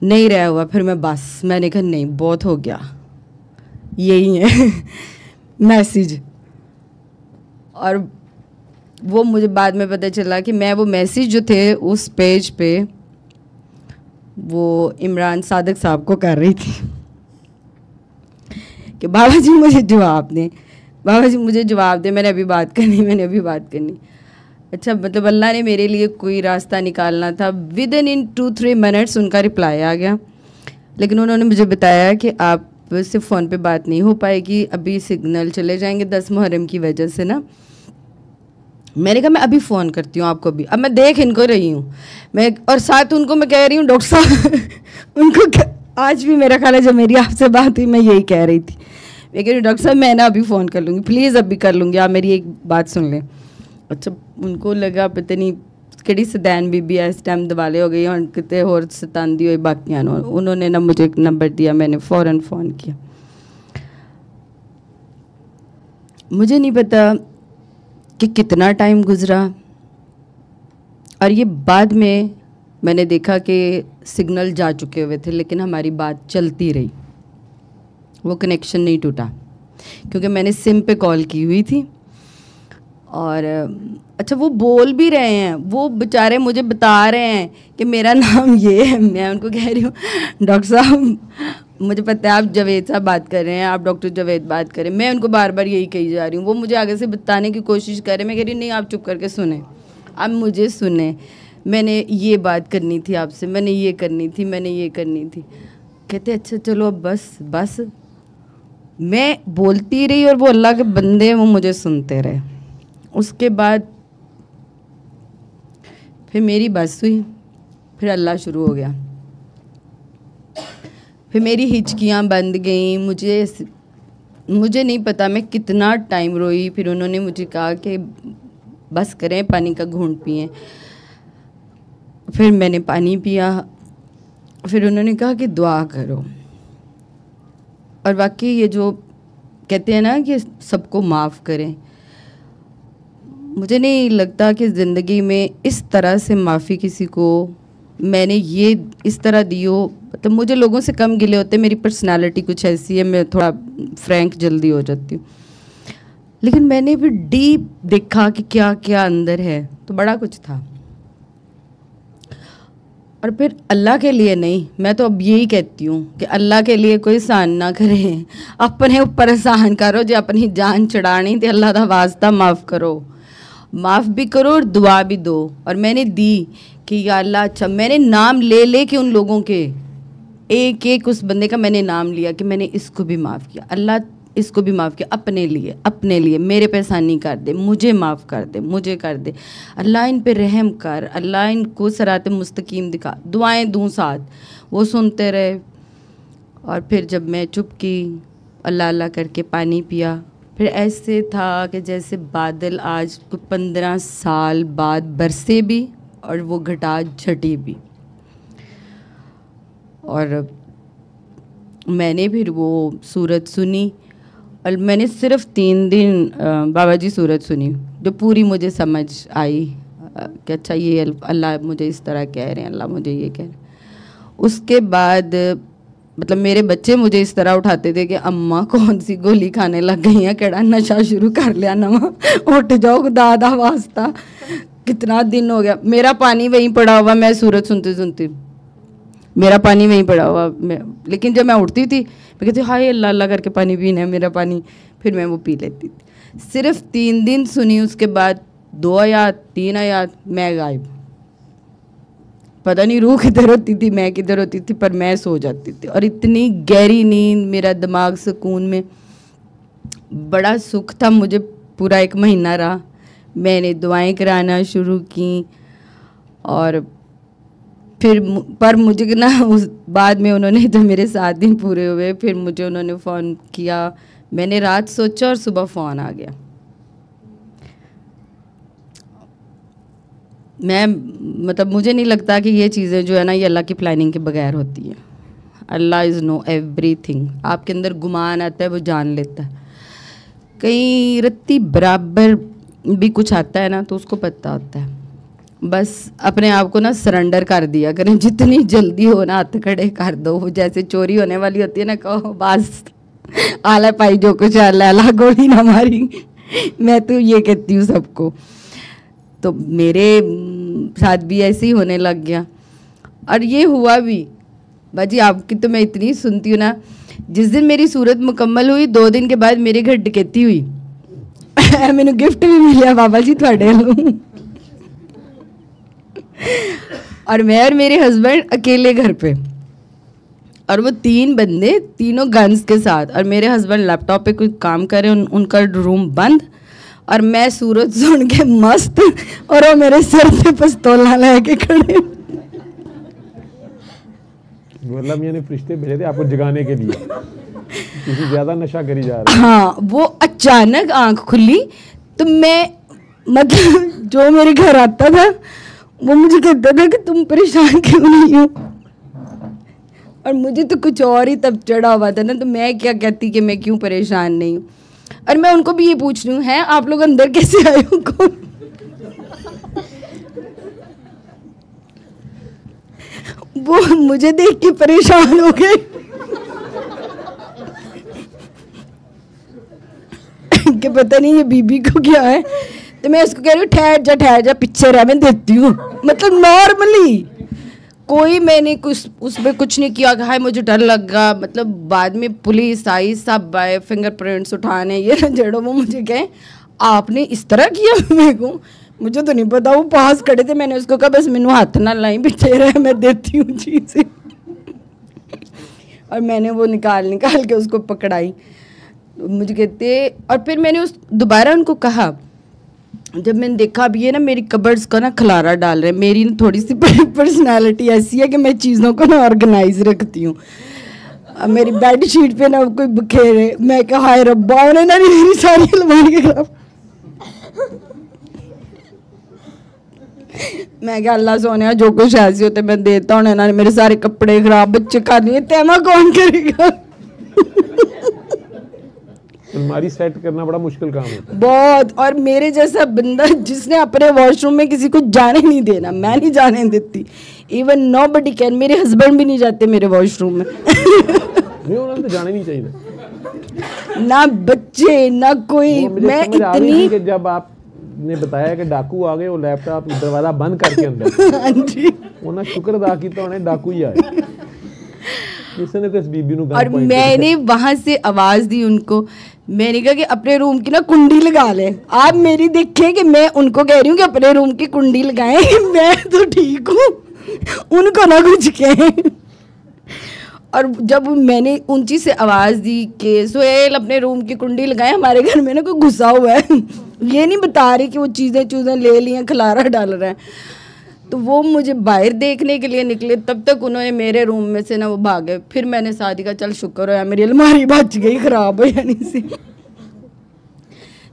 नहीं रहा हुआ। फिर मैंने कहा नहीं बहुत हो गया, यही है मैसेज। और वो मुझे बाद में पता चला कि मैं वो मैसेज जो थे उस पेज पे वो इमरान सादिक साहब को कर रही थी कि बाबा जी मुझे जवाब दें, बाबा जी मुझे जवाब दें, मैंने अभी बात करनी। अच्छा मतलब अल्लाह ने मेरे लिए कोई रास्ता निकालना था। विद इन 2-3 मिनट्स उनका रिप्लाई आ गया, लेकिन उन्होंने मुझे बताया कि आप से फ़ोन पे बात नहीं हो पाएगी, अभी सिग्नल चले जाएंगे 10 मुहर्रम की वजह से ना। मैंने कहा मैं अभी फ़ोन करती हूँ आपको भी। अब मैं देख इनको रही हूँ मैं, और साथ उनको मैं कह रही हूँ डॉक्टर साहब उनको आज भी मेरा ख्याल है जब मेरी आपसे बात हुई मैं यही कह रही थी, मैं कह रही हूँ डॉक्टर साहब मैं ना अभी फ़ोन कर लूँगी, प्लीज़ अभी कर लूँगी, आप मेरी एक बात सुन लें। अच्छा उनको लगा पता नहीं किड़ी सदैन बीबी इस टाइम दिवाले हो गई और कितने और सतांदी हुई बाकियां। उन्होंने ना मुझे एक नंबर दिया, मैंने फ़ौरन फ़ोन किया। मुझे नहीं पता कि कितना टाइम गुजरा, और ये बाद में मैंने देखा कि सिग्नल जा चुके हुए थे, लेकिन हमारी बात चलती रही, वो कनेक्शन नहीं टूटा क्योंकि मैंने सिम पे कॉल की हुई थी। और अच्छा वो बोल भी रहे हैं, वो बेचारे मुझे बता रहे हैं कि मेरा नाम ये है। मैं उनको कह रही हूँ डॉक्टर साहब मुझे पता है आप जावेद साहब बात कर रहे हैं, आप डॉक्टर जावेद बात करें। मैं उनको बार बार यही कही जा रही हूँ, वो मुझे आगे से बताने की कोशिश कर रहे हैं। मैं कह रही हूँ नहीं आप चुप करके सुने, आप मुझे सुने, मैंने ये बात करनी थी आपसे, मैंने ये करनी थी। कहते अच्छा चलो अब बस। मैं बोलती रही और वो अल्लाह के बंदे वो मुझे सुनते रहे। उसके बाद फिर मेरी बस हुई, फिर अल्लाह शुरू हो गया, फिर मेरी हिचकियाँ बंद गईं। मुझे नहीं पता मैं कितना टाइम रोई। फिर उन्होंने मुझे कहा कि बस करें, पानी का घूंट पिएं। फिर मैंने पानी पिया, फिर उन्होंने कहा कि दुआ करो। और वाकई ये जो कहते हैं ना कि सबको माफ़ करें, मुझे नहीं लगता कि ज़िंदगी में इस तरह से माफ़ी किसी को मैंने ये इस तरह दी हो। मतलब मुझे लोगों से कम गिले होते, मेरी पर्सनालिटी कुछ ऐसी है, मैं थोड़ा फ्रैंक जल्दी हो जाती हूँ। लेकिन मैंने फिर डीप देखा कि क्या क्या अंदर है, तो बड़ा कुछ था। और फिर अल्लाह के लिए नहीं, मैं तो अब यही कहती हूँ कि अल्लाह के लिए कोई एहसान ना करे, अपने ऊपर एहसान करो। जो अपनी जान चढ़ानी तो अल्लाह दा वास्ता माफ़ करो, माफ़ भी करो और दुआ भी दो। और मैंने दी कि या अल्लाह अच्छा, मैंने नाम ले के उन लोगों के एक एक उस बंदे का मैंने नाम लिया कि मैंने इसको भी माफ़ किया, अल्लाह इसको भी माफ़ किया, अपने लिए मेरे पे एहसानी कर दे, मुझे माफ़ कर दे, मुझे कर दे अल्लाह, इन पे रहम कर अल्लाह, इनको सरात मुस्तकीम दिखा। दुआएं दूँ साथ, वो सुनते रहे। और फिर जब मैं चुप की, अल्लाह अल्लाह करके पानी पिया, फिर ऐसे था कि जैसे बादल आज 15 साल बाद बरसे भी और वो घटा झटी भी। और मैंने फिर वो सूरत सुनी और मैंने सिर्फ 3 दिन बाबा जी सूरत सुनी, जो पूरी मुझे समझ आई कि अच्छा ये अल्लाह मुझे इस तरह कह रहे हैं, अल्लाह मुझे ये कह रहे हैं। उसके बाद मतलब मेरे बच्चे मुझे इस तरह उठाते थे कि अम्मा कौन सी गोली खाने लग गई हैं, केड़ा नशा शुरू कर लिया नवा, उठ जाओ खुदा दा वास्ता, कितना दिन हो गया। मेरा पानी वहीं पड़ा हुआ, मैं सूरत सुनते सुनते मेरा पानी वहीं पड़ा हुआ। लेकिन जब मैं उठती थी मैं कहती हाय अल्लाह अल्लाह करके पानी पीना है मेरा पानी, फिर मैं वो पी लेती थी। सिर्फ 3 दिन सुनी, उसके बाद 2 आयात 3 आयात मैं गायब। पता नहीं रूह किधर होती थी, मैं किधर होती थी, पर मैं सो जाती थी। और इतनी गहरी नींद, मेरा दिमाग सुकून में, बड़ा सुख था मुझे। पूरा 1 महीना रहा। मैंने दुआएं कराना शुरू की और फिर पर मुझे ना उस बाद में उन्होंने जब मेरे 7 दिन पूरे हुए फिर मुझे उन्होंने फ़ोन किया। मैंने रात सोचा और सुबह फ़ोन आ गया। मैं मतलब मुझे नहीं लगता कि ये चीज़ें जो है ना ये अल्लाह की प्लानिंग के बगैर होती हैं। अल्लाह इज़ नो एवरीथिंग। आपके अंदर गुमान आता है, वो जान लेता है। कहीं रत्ती बराबर भी कुछ आता है ना तो उसको पता होता है। बस अपने आप को ना सरेंडर कर दिया करें, जितनी जल्दी हो ना हाथ खड़े कर दो। वो जैसे चोरी होने वाली होती है ना, कहो बस आला पाई जो कुछ आला गोली ना मारी। मैं तो ये कहती हूँ सबको। तो मेरे साथ भी ऐसे ही होने लग गया और ये हुआ भी। बाजी आपकी तो मैं इतनी सुनती हूँ ना, जिस दिन मेरी सूरत मुकम्मल हुई 2 दिन के बाद मेरे घर डकैती हुई। मैंने गिफ्ट भी मिला बाबा जी थोड़े और मैं और मेरे हस्बैंड अकेले घर पे और वो 3 बंदे, तीनों गन्स के साथ, और मेरे हस्बैंड लैपटॉप पे कुछ काम कर रहे हैं, उनका रूम बंद और मैं सूरत सुन के मस्त और वो मेरे सर पे पिस्तौल लेके खड़े। मतलब मैंने फरिश्ते भेजे थे आपको जगाने के लिए, किसी ज्यादा नशा करी जा रहा है। हाँ, वो अचानक आंख खुली तो मैं मतलब जो मेरे घर आता था वो मुझे कहता था कि तुम परेशान क्यों नहीं हो, और मुझे तो कुछ और ही तब चढ़ा हुआ था ना, तो मैं क्या कहती कि मैं क्यों परेशान नहीं हूँ। और मैं उनको भी ये पूछ रही हूँ, हैं आप लोग अंदर कैसे आए हो? कौन? वो मुझे देख के परेशान हो गए कि पता नहीं ये बीबी को क्या है। तो मैं उसको कह रही हूँ ठहर जा पीछे रह, मैं देती हूँ। मतलब नॉर्मली कोई मैंने कुछ उसमें कुछ नहीं किया। हाय मुझे डर लगा। मतलब बाद में पुलिस आई, सब आए फिंगरप्रिंट्स उठाने, ये ना जड़ो। वो मुझे कहे आपने इस तरह किया? मेरे को मुझे तो नहीं पता। वो पास खड़े थे, मैंने उसको कहा बस मैनू हाथ ना लाई, पीछे रहे, मैं देती हूँ चीज़ें। और मैंने वो निकाल के उसको पकड़ाई। मुझे कहते, और फिर मैंने दोबारा उनको कहा, जब मैंने देखा अब ये ना मेरी कबर्ड्स का ना खलारा डाल रहे हैं। मेरी ना थोड़ी सी पर्सनालिटी ऐसी है कि मैं चीज़ों को ना ऑर्गेनाइज रखती हूँ। मेरी बेड शीट पे ना कोई बखेरे, मैं कहा हाय रब्बा, उन्हें ना मेरी सारी अलमारी खराब। मैं क्या अल्लाह सोने जो कुछ ऐसे होते मैं देता हूँ ना, मेरे सारे कपड़े खराब, बच्चे खा लिए, तैमा कौन करेगा? अलमारी सेट करना बड़ा मुश्किल काम होता है बहुत। और मेरे जैसा बंदा जिसने अपने वॉशरूम में किसी को जाने नहीं देना, मैं नहीं जाने देती। इवन नोबडी कैन, मेरे हस्बैंड भी नहीं जाते मेरे वॉशरूम में। नहीं, उन्होंने तो जाने नहीं चाहिए ना बच्चे ना कोई। मैं इतनी कि जब आपने बताया कि डाकू आ गए, वो लैपटॉप दरवाजा बंद करके अंदर उन्हें शुक्र अदा किया, उन्हें डाकू ही आए। किसने तो इस बीबी नु और मैंने वहां से आवाज दी उनको, मैंने कहा कि अपने रूम की ना कुंडी लगा ले। आप मेरी देखें कि मैं उनको कह रही हूँ कि अपने रूम की कुंडी लगाएं। मैं तो ठीक हूँ, उनको ना कुछ कहें। और जब मैंने ऊंची से आवाज़ दी कि सुहेल अपने रूम की कुंडी लगाए, हमारे घर में ना कोई घुसा हुआ है। ये नहीं बता रही कि वो चीज़ें ले ली हैं, खलारा डाल रहा है। तो वो मुझे बाहर देखने के लिए निकले, तब तक उन्होंने मेरे रूम में से ना वो भागे। फिर मैंने शादी का चल शुक्र हो यार मेरी अलमारी बच गई, खराब हो यानी से।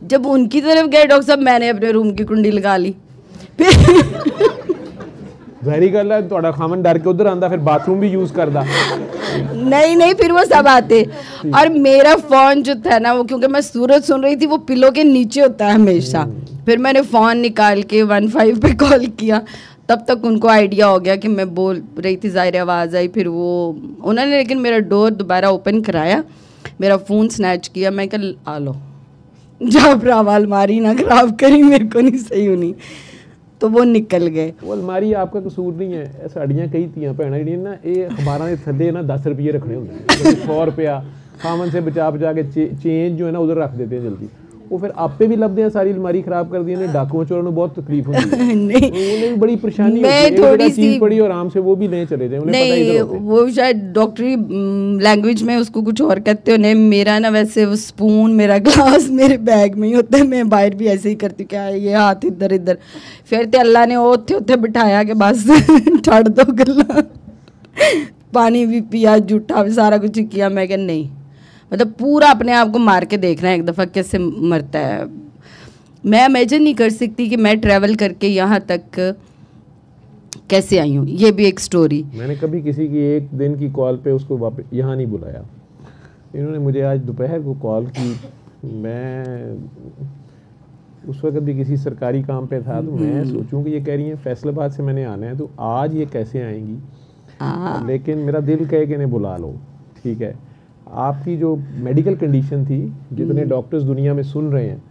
जब उनकी तरफ गए डॉक्टर साहब, मैंने अपने रूम की कुंडी लगा ली। फिर वैरी गल है, थोड़ा खामन डर के उधर आंदा, फिर बाथरूम भी यूज करदा। नहीं, फिर वो सब आते। और मेरा फोन जो था ना वो, क्योंकि मैं सूरज सुन रही थी, वो पिलो के नीचे होता है हमेशा। फिर मैंने फोन निकाल के 15 पे कॉल किया, तब तक उनको आइडिया हो गया कि मैं बोल रही थी, ज़ाहिर आवाज़ आई। फिर वो उन्होंने लेकिन मेरा डोर दोबारा ओपन कराया, मेरा फ़ोन स्नैच किया। मैं कहा आ लो जा भरावा, अलमारी ना खराब करी, मेरे को नहीं सही होनी। तो वो निकल गए। वो अलमारी आपका कसूर नहीं है। साड़ियाँ कई ਧੀਆਂ ਭੈਣਾਂ ਜਿਹੜੀਆਂ ਨਾ ਇਹ ਅਖਬਾਰਾਂ ਦੇ ਥੱਲੇ ਨਾ 10 ਰੁਪਏ ਰੱਖਣੇ ਹੁੰਦੇ ਨੇ, 100 रुपया खामन से बचा के चेंज जो है ना उधर रख देते हैं जल्दी। वो फिर आपे भी लभदे हैं, सारी अलमारी खराब कर दी ने। डाकुओं चोरों को बहुत तकलीफ होती है। नहीं, उन्हें बड़ी परेशानी होती है। थोड़ी सी चीज पड़ी और आराम से वो भी नहीं चले जाए, उन्हें पता ही नहीं। वो शायद डॉक्टरी लैंग्वेज में उसको कुछ और कहते हो ने। मेरा ना वैसे वो स्पून, मेरा ग्लास मेरे बैग में ही होता है। मैं बाहर भी ऐसे ही करती हूँ, क्या ये हाथ इधर इधर। फिर तो अल्लाह ने उत्थे उत्थे बिठाया कि बस छड़ दो गल्ला। पानी भी पिया, जूठा भी सारा कुछ किया। मैं क्या नहीं, मतलब पूरा अपने आप को मार के देखना है एक दफ़ा कैसे मरता है। मैं इमेजिन नहीं कर सकती कि मैं ट्रैवल करके यहाँ तक कैसे आई हूँ। ये भी एक स्टोरी। मैंने कभी किसी की एक दिन की कॉल पे उसको वापस यहाँ नहीं बुलाया। इन्होंने मुझे आज दोपहर को कॉल की। मैं उस वक्त भी किसी सरकारी काम पे था, तो मैं सोचूं कि ये कह रही हैं फैसलाबाद से मैंने आना है, तो आज ये कैसे आएंगी। लेकिन मेरा दिल कहे कि इन्हें बुला लो। ठीक है, आपकी जो मेडिकल कंडीशन थी, जितने डॉक्टर्स दुनिया में सुन रहे हैं,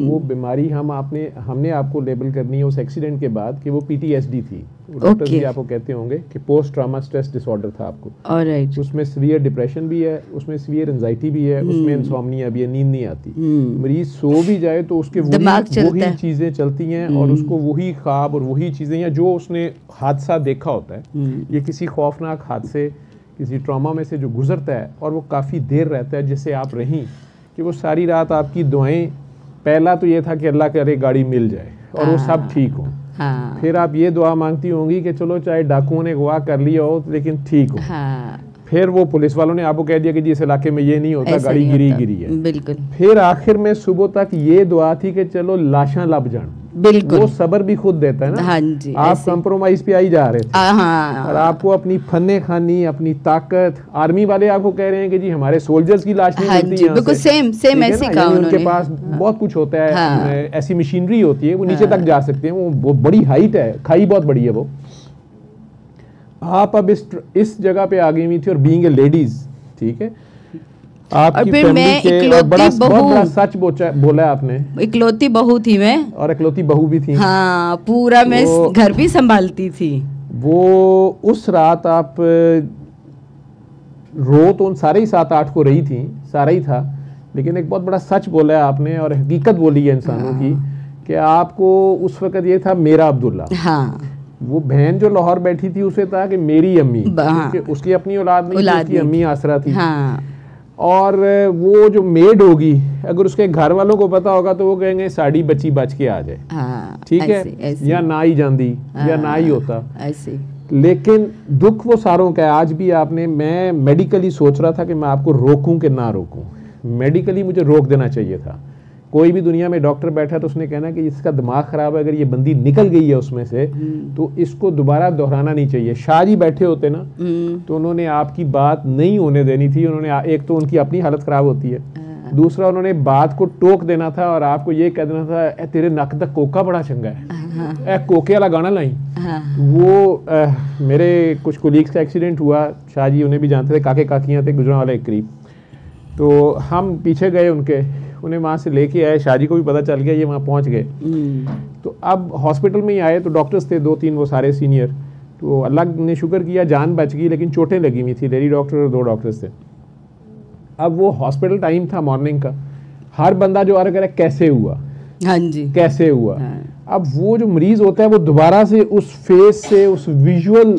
वो बीमारी हमने आपको लेबल करनी है उस एक्सीडेंट के बाद कि वो PTSD थी। डॉक्टर्स भी आपको कहते होंगे कि पोस्ट ट्रॉमा स्ट्रेस डिसऑर्डर था आपको। ऑलराइट। उसमें सीवियर डिप्रेशन भी है, उसमें सीवियर एंजाइटी भी है, उसमें इंसोम्निया भी है, नींद नहीं आती। मरीज सो भी जाए तो उसके वही चीज़ें चलती हैं और उसको वही ख्वाब और वही चीज़ें, या जो उसने हादसा देखा होता है, ये किसी खौफनाक हादसे, किसी ट्रॉमा में से जो गुजरता है और वो काफ़ी देर रहता है, जिससे आप रहीं कि वो सारी रात आपकी दुआएं, पहला तो ये था कि अल्लाह करे गाड़ी मिल जाए और वो सब ठीक हो। फिर आप ये दुआ मांगती होंगी कि चलो चाहे डाकुओं ने अगवा कर लिया हो लेकिन ठीक हो। फिर वो पुलिस वालों ने आपको कह दिया कि जी इस इलाके में ये नहीं होता, गाड़ी गिरी है। बिल्कुल। फिर आखिर में सुबह तक ये दुआ थी कि चलो लाशां लब जान। बिल्कुल। वो सब्र भी खुद देता है ना। हाँ जी, आप कंप्रोमाइज पे आई जा रहे थे। हाँ। और आपको अपनी फन्ने खानी, अपनी ताकत, आर्मी वाले आपको कह रहे हैं कि जी हमारे सोल्जर्स की लाश नहीं मिलती यहाँ से। सेम ऐसे कहा उन्होंने। उनके पास बहुत कुछ होता है, ऐसी मशीनरी होती है, वो नीचे तक जा सकते हैं, वो बड़ी हाइट है, खाई बहुत बड़ी है वो। आप अब इस जगह पे आ गई हुई थी और बीइंग ए लेडीज, ठीक है, आपकी फैमिली के बड़ा सच बोला आपने। इकलौती बहू थी मैं, और इकलौती बहू भी थी। हाँ, पूरा मैं घर भी संभालती थी। वो उस रात आप रो तो उन सारे ही 7-8 को रही थी, सारा ही था, लेकिन एक बहुत बड़ा सच बोला है आपने और हकीकत बोली है इंसानों की कि आपको उस वक्त ये था मेरा अब्दुल्ला। हाँ। वो बहन जो लाहौर बैठी थी उसे था कि मेरी अम्मी, उसकी अपनी औलाद नहीं, उसकी अम्मी आसरा थी। हाँ। और वो जो मेड होगी, अगर उसके घर वालों को पता होगा तो वो कहेंगे साड़ी बची बच के आ जाए। हाँ, ठीक है, या ना ही जांदी, या ना ही होता ऐसे। लेकिन दुख वो सारों का है। आज भी आपने, मैं मेडिकली सोच रहा था कि मैं आपको रोकूं कि ना रोकूं। मेडिकली मुझे रोक देना चाहिए था। कोई भी दुनिया में डॉक्टर बैठा तो उसने कहना कि इसका दिमाग ख़राब है, अगर ये बंदी निकल गई है उसमें से तो इसको दोबारा दोहराना नहीं चाहिए। शाह जी बैठे होते ना तो उन्होंने आपकी बात नहीं होने देनी थी। उन्होंने, एक तो उनकी अपनी हालत ख़राब होती है, दूसरा उन्होंने बात को टोक देना था और आपको ये कह देना था ए तेरे नक तक कोका बड़ा चंगा है, ए कोके वाला गाना लाई। वो मेरे कुछ कोलीग्स का एक्सीडेंट हुआ, शाह जी उन्हें भी जानते थे, काके काकियाँ थे गुजरांवाला एक करीब, तो हम पीछे गए उनके, उन्हें वहाँ से लेके आए। शाह जी को भी पता चल गया, ये वहाँ पहुँच गए। तो अब हॉस्पिटल में ही आए तो डॉक्टर्स थे 2-3 वो सारे सीनियर, तो अल्लाह ने शुक्र किया जान बच गई, लेकिन चोटें लगी हुई थी। लेडी डॉक्टर और 2 डॉक्टर्स थे। अब वो हॉस्पिटल टाइम था मॉर्निंग का, हर बंदा जो आ रहा है कैसे हुआ, हाँ जी कैसे हुआ। अब वो जो मरीज होता है वो दोबारा से उस फेस से, उस विजुअल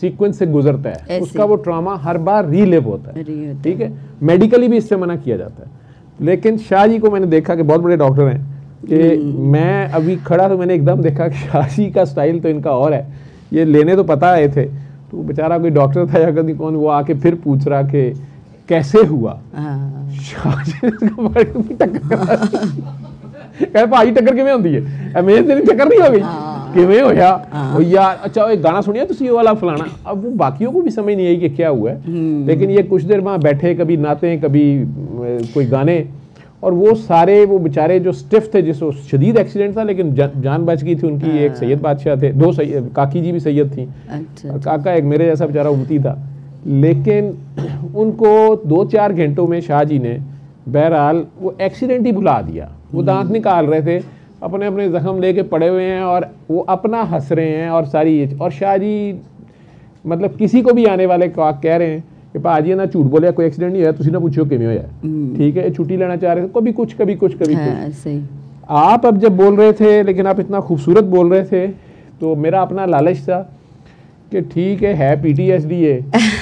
सीक्वेंस से गुजरता है, उसका वो ट्रॉमा हर बार रीलिव होता है। ठीक है, मेडिकली भी इससे मना किया जाता है। लेकिन शाह जी को मैंने देखा कि बहुत बड़े डॉक्टर हैं, कि मैं अभी खड़ा तो मैंने एकदम देखा कि शादी का स्टाइल तो इनका और है, ये लेने तो पता आए थे, तो बेचारा कोई डॉक्टर था या कभी कौन, वो आके फिर पूछ रहा कि कैसे हुआ। भाई टक्कर किवें होंदी है, अमेज तेरी टक्कर नहीं हो गई, किवें होया ओ यार। अच्छा एक गाना सुनिया तुसी ये वाला फलाना, अब वो बाकियों को भी समझ नहीं आई कि क्या हुआ है, लेकिन ये कुछ देर वहाँ बैठे, कभी नाते कभी कोई गाने, और वो सारे वो बेचारे जो स्टिफ थे, जिसको शदीद एक्सीडेंट था लेकिन जान बच गई थी उनकी। एक सैयद बादशाह थे, दो काकी जी भी सैयद थी, और काका एक मेरे जैसा बेचारा उम्मती था, लेकिन उनको 2-4 घंटों में शाह जी ने बहरहाल वो एक्सीडेंट ही भुला दिया। वो दांत निकाल रहे थे, अपने अपने जख्म लेके पड़े हुए हैं और वो अपना हंस रहे हैं, और सारी, और शाह जी मतलब किसी को भी आने वाले को कह रहे हैं कि भाजी ना झूठ बोलिया, कोई एक्सीडेंट नहीं होया, तुसी ना पूछो किवें होया, ठीक है, छुट्टी लेना चाह रहे थे, कभी कुछ कभी कुछ कभी कुछ। सही। आप अब जब बोल रहे थे, लेकिन आप इतना खूबसूरत बोल रहे थे, तो मेरा अपना लालच था कि ठीक है PTSD है,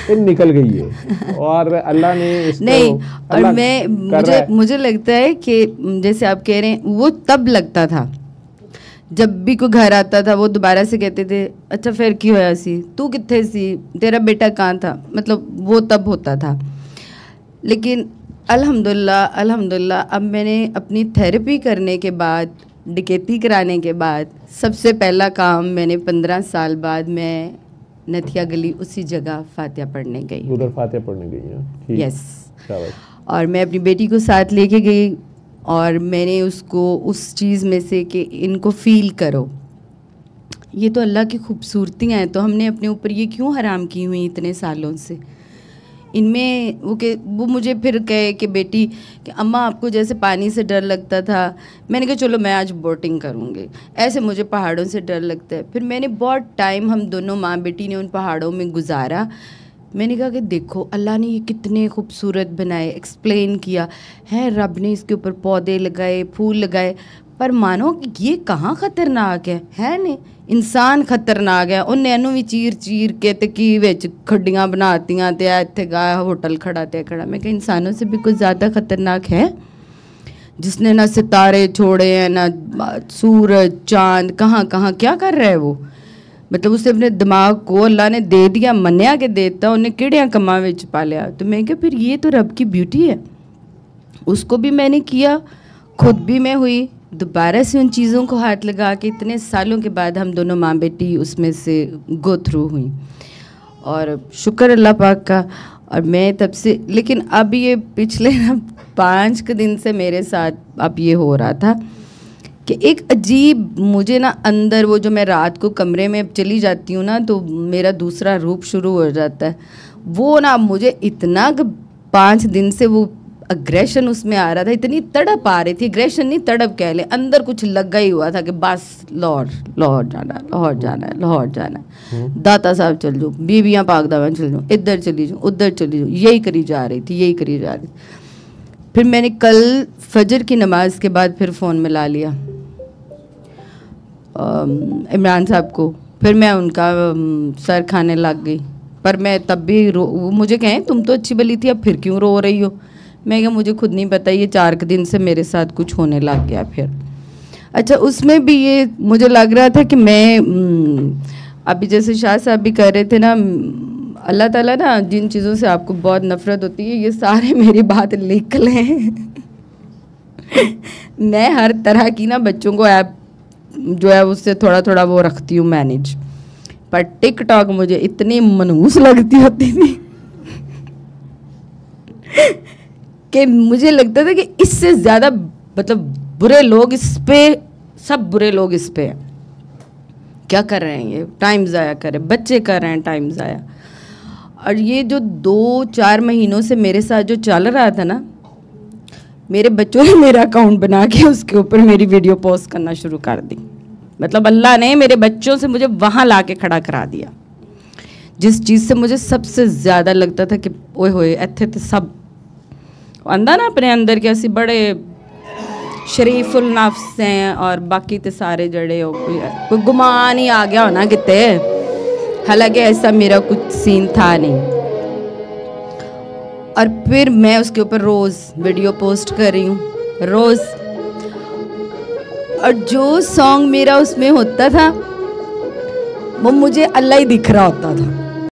ये निकल गई है और अल्लाह ने इसको नहीं। और मुझे लगता है कि जैसे आप कह रहे हैं, वो तब लगता था जब भी कोई घर आता था, वो दोबारा से कहते थे अच्छा फिर की होया सी, तू कित्थे सी, तेरा बेटा कहाँ था, मतलब वो तब होता था। लेकिन अल्हम्दुलिल्लाह अब मैंने अपनी थेरेपी करने के बाद, डकैती कराने के बाद, सबसे पहला काम मैंने 15 साल बाद मैं नथिया गली उसी जगह फातिहा पढ़ने गई। उधर फातिहा पढ़ने गई हैं? यस। और मैं अपनी बेटी को साथ लेके गई, और मैंने उसको उस चीज़ में से कि इनको फील करो, ये तो अल्लाह की खूबसूरतियाँ हैं, तो हमने अपने ऊपर ये क्यों हराम की हुई इतने सालों से। इनमें वो मुझे फिर कहे कि बेटी कि अम्मा आपको जैसे पानी से डर लगता था, मैंने कहा चलो मैं आज बोटिंग करूँगी, ऐसे मुझे पहाड़ों से डर लगता है। फिर मैंने बहुत टाइम हम दोनों माँ बेटी ने उन पहाड़ों में गुजारा। मैंने कहा कि देखो अल्लाह ने ये कितने खूबसूरत बनाए, एक्सप्लेन किया है, रब ने इसके ऊपर पौधे लगाए, फूल लगाए, पर मानो कि ये कहाँ खतरनाक है नहीं, इंसान खतरनाक है। उन्हें इनू भी चीर चीर के ते की विच खड्डियां बनातियां ते इत्थे गा होटल खड़ा ते खड़ा। मैं कहा इंसानों से भी कुछ ज़्यादा खतरनाक है, जिसने ना सितारे छोड़े हैं, ना सूरज चांद, कहाँ कहाँ क्या कर रहा है वो। मतलब उसे अपने दिमाग को अल्लाह ने दे दिया, मन्या के देता, उन्हें किड़ियाँ कमा विच पालिया। तो मैं कहा फिर ये तो रब की ब्यूटी है। उसको भी मैंने किया, खुद भी मैं हुई, दोबारा से उन चीज़ों को हाथ लगा के इतने सालों के बाद हम दोनों माँ बेटी उसमें से गो थ्रू हुई, और शुक्र अल्लाह पाक का। और मैं तब से, लेकिन अब ये पिछले 5 दिन से मेरे साथ अब ये हो रहा था कि एक अजीब मुझे ना अंदर, वो जो मैं रात को कमरे में चली जाती हूँ ना, तो मेरा दूसरा रूप शुरू हो जाता है। वो ना मुझे इतना 5 दिन से वो अग्रेशन उसमें आ रहा था, इतनी तड़प आ रही थी, अग्रेशन नहीं तड़प कह ले, अंदर कुछ लगा ही हुआ था कि बस लाहौर जाना है, लाहौर जाना है, लाहौर जाना है, दाता साहब चल जाओ, बीबियाँ पाक दावन चल जाओ, इधर चली जाओ, उधर चली जाओ, यही करी जा रही थी, यही करी जा रही थी। फिर मैंने कल फजर की नमाज के बाद फिर फ़ोन मिला लिया इमरान साहब को, फिर मैं उनका सर खाने लग गई। पर मैं तब भी वो मुझे कहें तुम तो अच्छी भली थी, अब फिर क्यों रो रही हो। मैं क्या मुझे खुद नहीं पता, ये 4 दिन से मेरे साथ कुछ होने लग गया फिर। अच्छा उसमें भी ये मुझे लग रहा था कि मैं अभी जैसे शाह साहब भी कह रहे थे ना, अल्लाह ताला ना जिन चीज़ों से आपको बहुत नफ़रत होती है, ये सारे मेरी बात लिख लें। मैं हर तरह की ना बच्चों को ऐप जो है उससे थोड़ा थोड़ा वो रखती हूँ मैनेज, पर टिकटॉक मुझे इतनी मनहूस लगती होती थी कि मुझे लगता था कि इससे ज़्यादा मतलब बुरे लोग इस पे, सब बुरे लोग इस पे हैं। क्या कर रहे हैं ये, टाइम ज़ाया कर रहे, बच्चे कर रहे हैं टाइम ज़ाया। और ये जो 2-4 महीनों से मेरे साथ जो चल रहा था ना, मेरे बच्चों ने मेरा अकाउंट बना के उसके ऊपर मेरी वीडियो पोस्ट करना शुरू कर दी। मतलब अल्लाह ने मेरे बच्चों से मुझे वहाँ ला के खड़ा करा दिया, जिस चीज़ से मुझे सबसे ज़्यादा लगता था कि ओए होए इत्थे तो सब आंदा ना अपने अंदर के असी बड़े शरीफुल नफ्स हैं, और बाकी तो सारे जड़े हो कोई गुमान ही आ गया होना किते, हालांकि ऐसा मेरा कुछ सीन था नहीं। और फिर मैं उसके ऊपर रोज़ वीडियो पोस्ट कर रही हूँ, रोज़। और जो सॉन्ग मेरा उसमें होता था वो मुझे अल्लाह ही दिख रहा होता था।